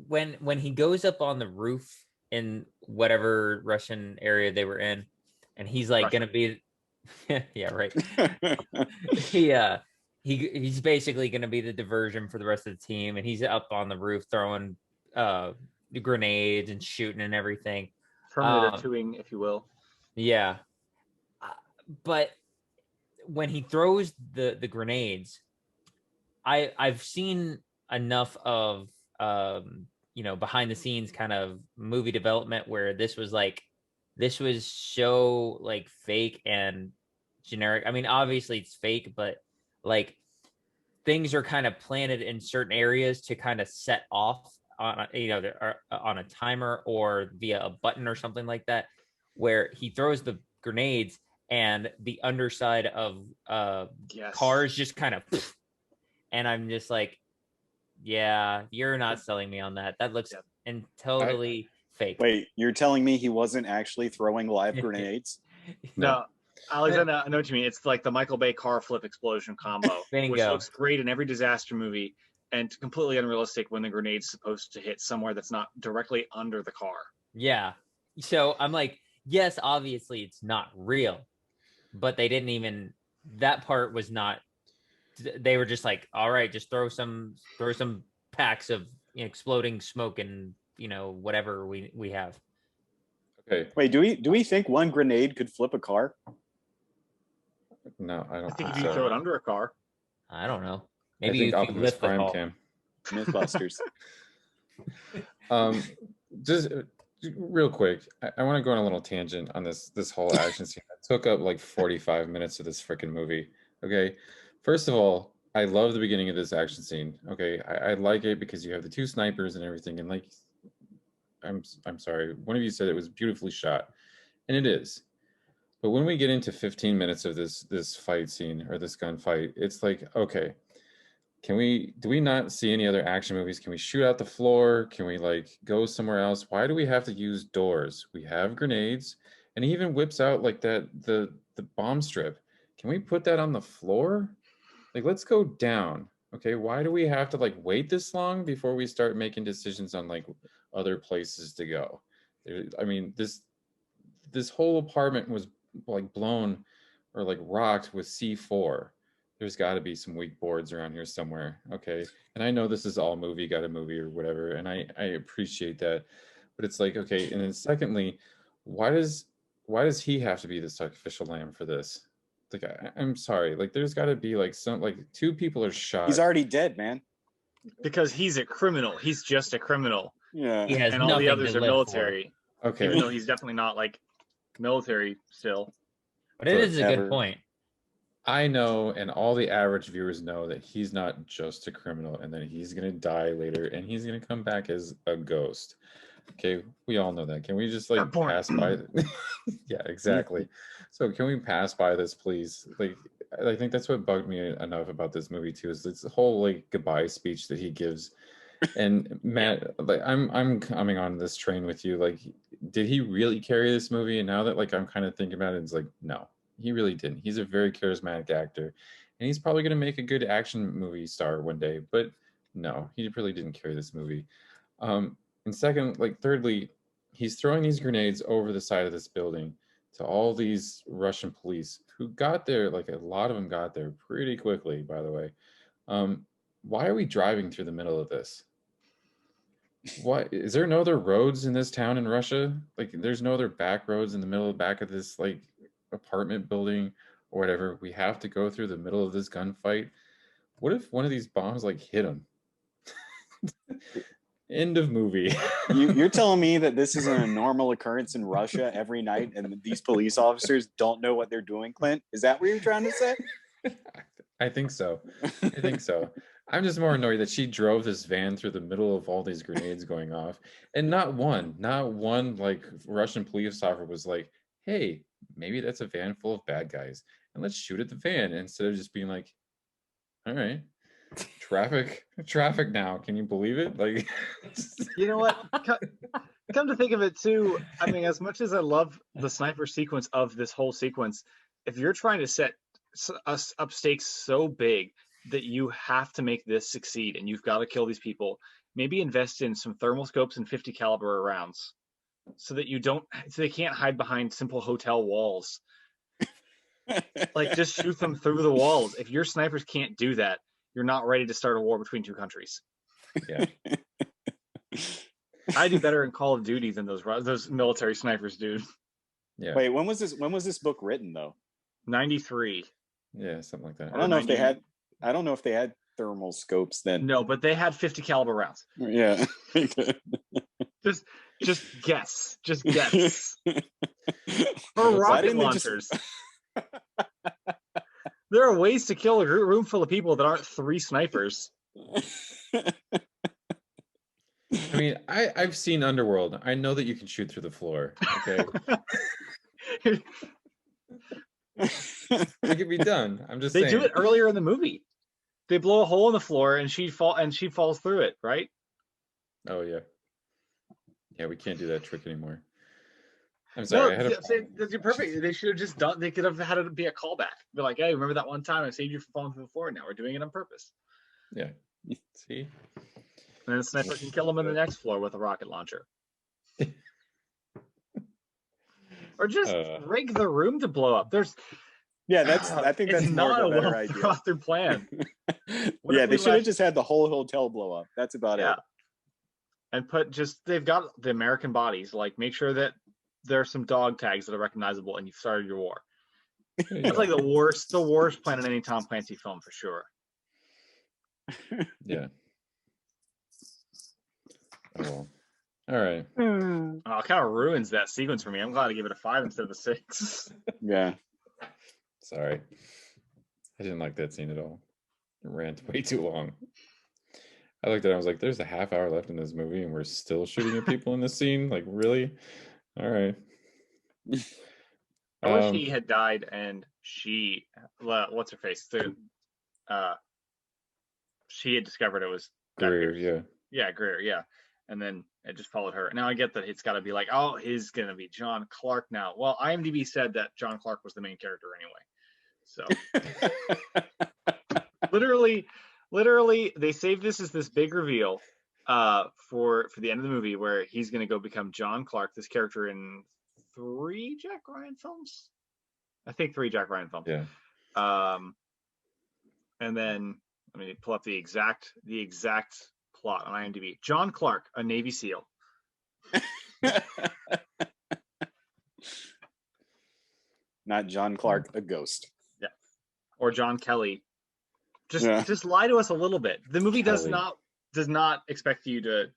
S2: When he goes up on the roof in whatever Russian area they were in, and he's like gonna be, yeah, right. He's basically gonna be the diversion for the rest of the team, and he's up on the roof throwing grenades and shooting and everything.
S3: Terminator 2-ing, if you will.
S2: Yeah, but when he throws the grenades, I've seen enough of behind the scenes kind of movie development where this was so like fake and generic. I mean, obviously it's fake, but like things are kind of planted in certain areas to kind of set off on on a timer or via a button or something like that, where he throws the grenades and the underside of cars just kind of, and I'm just like, yeah, you're not selling me on that. That looks and totally fake.
S4: Wait, you're telling me he wasn't actually throwing live grenades?
S3: No, Alexander, I know what you mean. It's like the Michael Bay car flip explosion combo, which looks great in every disaster movie and completely unrealistic when the grenade's supposed to hit somewhere that's not directly under the car.
S2: Yeah. So I'm like, yes, obviously it's not real, but they didn't even, that part was not, they were just like, all right, just throw some packs of exploding smoke and whatever we have.
S1: Okay.
S4: Wait, do we think one grenade could flip a car?
S1: No, I don't think
S3: if you throw it under a car.
S2: I don't know. Maybe
S1: I think
S2: if
S1: Optimus
S2: you lift
S1: Prime
S2: the
S1: can.
S4: Mythbusters.
S1: Just real quick, I want to go on a little tangent on this whole action scene. It took up like 45 minutes of this freaking movie. Okay, first of all, I love the beginning of this action scene. Okay, I like it because you have the two snipers and everything, and like, I'm sorry, one of you said it was beautifully shot, and it is. But when we get into 15 minutes of this fight scene or this gunfight, it's like, okay, do we not see any other action movies? Can we shoot out the floor? Can we like go somewhere else? Why do we have to use doors? We have grenades, and he even whips out like the bomb strip. Can we put that on the floor? Like, let's go down. Okay, why do we have to like wait this long before we start making decisions on like other places to go? I mean, this whole apartment was like blown or like rocked with C4. There's got to be some weak boards around here somewhere. Okay. And I know this is all movie, got a movie or whatever. And I appreciate that. But it's like, okay. And then secondly, why does he have to be the sacrificial lamb for this? Like, I'm sorry. Like, there's got to be like some, like, two people are shot.
S4: He's already dead, man.
S3: Because he's a criminal. He's just a criminal.
S4: Yeah.
S2: He has
S3: And all the
S2: nothing
S3: others
S2: to
S3: are
S2: live
S3: military.
S1: Okay.
S3: Even though he's definitely not like military still.
S2: But it is a
S4: Forever.
S2: good point.
S1: I know, and all the average viewers know that he's not just a criminal and that he's going to die later and he's going to come back as a ghost. Okay, we all know that. Can we just like pass by? Yeah, exactly. So can we pass by this, please? Like, I think that's what bugged me enough about this movie too, is this whole like goodbye speech that he gives. And Matt, like I'm coming on this train with you. Like, did he really carry this movie? And now that like I'm kind of thinking about it, it's like, no, he really didn't. He's a very charismatic actor, and he's probably going to make a good action movie star one day. But no, he really didn't carry this movie. And second, like thirdly, he's throwing these grenades over the side of this building to all these Russian police who got there. Like a lot of them got there pretty quickly, by the way. Why are we driving through the middle of this? Why is there no other roads in this town in Russia? Like, there's no other back roads in the middle of the back of this like apartment building or whatever. We have to go through the middle of this gunfight. What if one of these bombs like hit him? End of movie.
S4: You're telling me that this isn't a normal occurrence in Russia every night, and these police officers don't know what they're doing, Clint? Is that what you're trying to say?
S1: I think so. I think so. I'm just more annoyed that she drove this van through the middle of all these grenades going off, and not one like Russian police officer was like, "Hey, maybe that's a van full of bad guys, and let's shoot at the van," instead of just being like, "All right, traffic now. Can you believe it?" Like,
S3: You know what? Come to think of it too, I mean, as much as I love the sniper sequence of this whole sequence, if you're trying to set us up stakes so big that you have to make this succeed and you've got to kill these people, maybe invest in some thermal scopes and 50 caliber rounds so that so they can't hide behind simple hotel walls. Like, just shoot them through the walls. If your snipers can't do that, you're not ready to start a war between two countries.
S1: yeah.
S3: I do better in Call of Duty than those military snipers, dude.
S1: Yeah.
S4: Wait, when was this book written though?
S3: 93.
S1: Yeah, something like that.
S4: I don't know if they had thermal scopes then.
S3: No, but they had 50 caliber rounds.
S4: Yeah.
S3: Just guess. Or rocket launchers. There are ways to kill a room full of people that aren't 3 snipers.
S1: I mean, I've seen Underworld. I know that you can shoot through the floor. Okay. It can be done. I'm just saying.
S3: They do it earlier in the movie. They blow a hole in the floor and she falls through it, right?
S1: Oh yeah. Yeah, we can't do that trick anymore. I'm sorry.
S3: No, that's perfect. They should have just done. They could have had it be a callback. Be like, hey, remember that one time I saved you from falling through the floor? Now we're doing it on purpose.
S1: Yeah. See.
S3: And then the sniper can kill him on the next floor with a rocket launcher. Or just rig the room to blow up. I think that's
S4: not
S3: a
S4: better idea.
S3: thought through plan.
S4: Yeah, they should have just had the whole hotel blow up. That's about it.
S3: And they've got the American bodies. Like, make sure that there are some dog tags that are recognizable, and you've started your war. That's like the worst plan in any Tom Clancy film for sure.
S1: Yeah. Oh well. All right.
S3: Oh, it kind of ruins that sequence for me. I'm glad I gave it a 5 instead of a 6.
S4: Yeah.
S1: Sorry. I didn't like that scene at all. It ran way too long. I looked at it, I was like, there's a half hour left in this movie and we're still shooting at people in this scene? Like, really? All right.
S3: I wish he had died and what's her face? She had discovered it was
S1: Greer, yeah.
S3: Yeah, Greer, yeah. And then it just followed her. Now I get that it's got to be like, oh, he's going to be John Clark now. Well, IMDb said that John Clark was the main character anyway. So literally, they saved this as this big reveal for the end of the movie where he's going to go become John Clark, this character in 3 Jack Ryan films. I think 3 Jack Ryan films.
S1: Yeah.
S3: And then let me pull up the exact plot on IMDb. John Clark, a Navy SEAL.
S4: Not John Clark, a ghost.
S3: Yeah. Or John Kelly. Just lie to us a little bit. The movie does not expect you to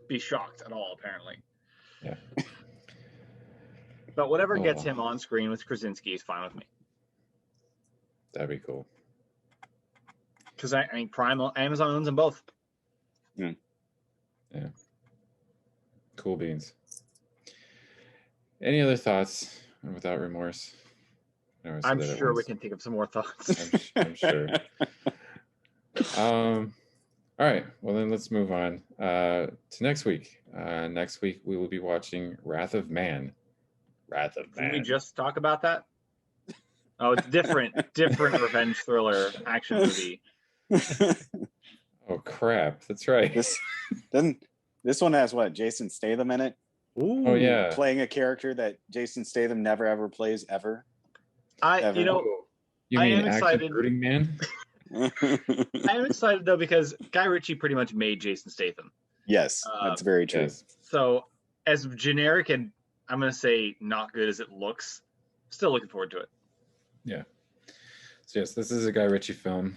S3: be shocked at all, apparently.
S1: Yeah.
S3: But whatever gets him on screen with Krasinski is fine with me.
S1: That'd be cool.
S3: Because I mean, Amazon owns them both.
S1: Yeah. Cool beans. Any other thoughts without remorse?
S3: I'm sure we can think of some more thoughts.
S1: I'm sure. All right. Well, then let's move on to next week. Next week we will be watching Wrath of Man. Wrath of Man.
S3: Did we just talk about that? Oh, it's different revenge thriller action movie.
S1: Oh crap! That's right.
S4: This one has what? Jason Statham in it.
S3: Ooh,
S1: oh yeah,
S4: playing a character that Jason Statham never ever plays ever.
S3: You know,
S1: you
S3: I
S1: mean
S3: am excited.
S1: Brooding Man?
S3: I am excited though because Guy Ritchie pretty much made Jason Statham.
S4: Yes, that's very true.
S1: Yes.
S3: So as generic and I'm gonna say not good as it looks, still looking forward to it.
S1: Yeah. So yes, this is a Guy Ritchie film.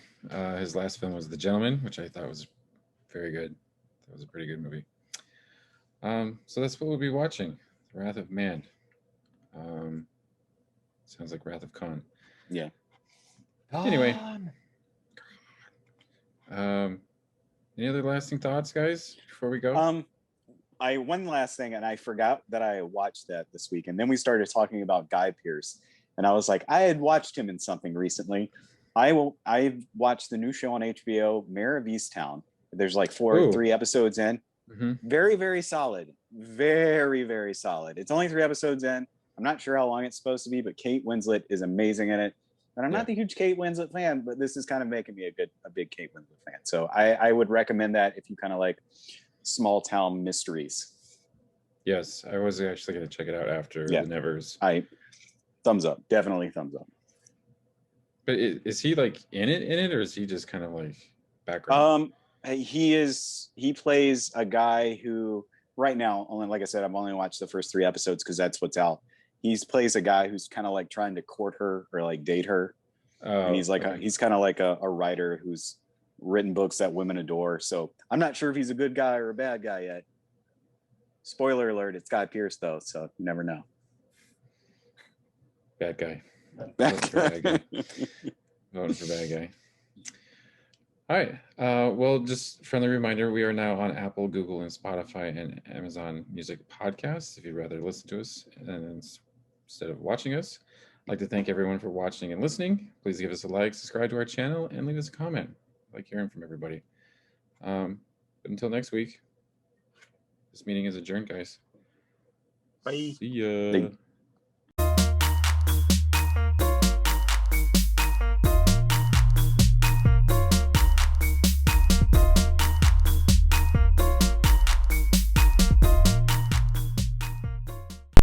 S1: His last film was The Gentleman, which I thought was very good. That was a pretty good movie. So that's what we'll be watching. Wrath of Man. Sounds like Wrath of Khan.
S4: Yeah.
S1: Anyway. Any other lasting thoughts, guys, before we go?
S4: One last thing, and I forgot that I watched that this week, and then we started talking about Guy Pearce, and I was like, I had watched him in something recently. I watched the new show on HBO, Mayor of Easttown. There's like 3 episodes in.
S1: Mm-hmm.
S4: Very, very solid. Very, very solid. It's only 3 episodes in. I'm not sure how long it's supposed to be, but Kate Winslet is amazing in it. And I'm not the huge Kate Winslet fan, but this is kind of making me a big Kate Winslet fan. So I would recommend that if you kind of like small town mysteries.
S1: Yes, I was actually going to check it out after the Nevers.
S4: Thumbs up. Definitely thumbs up.
S1: But is he like in it, or is he just kind of like background?
S4: He plays a guy who right now, only like I said, I've only watched the first 3 episodes because that's what's out. He plays a guy who's kind of like trying to court her or like date her. And he's like he's kind of like a writer who's written books that women adore. So I'm not sure if he's a good guy or a bad guy yet. Spoiler alert, it's Guy Pearce though, so you never know.
S1: Bad guy. Voting for bad guy. Voting for bad guy. All right. Well, just friendly reminder, we are now on Apple, Google, and Spotify and Amazon Music Podcasts. If you'd rather listen to us instead of watching us, I'd like to thank everyone for watching and listening. Please give us a like, subscribe to our channel, and leave us a comment. I like hearing from everybody. But until next week, this meeting is adjourned, guys.
S3: Bye.
S1: See ya.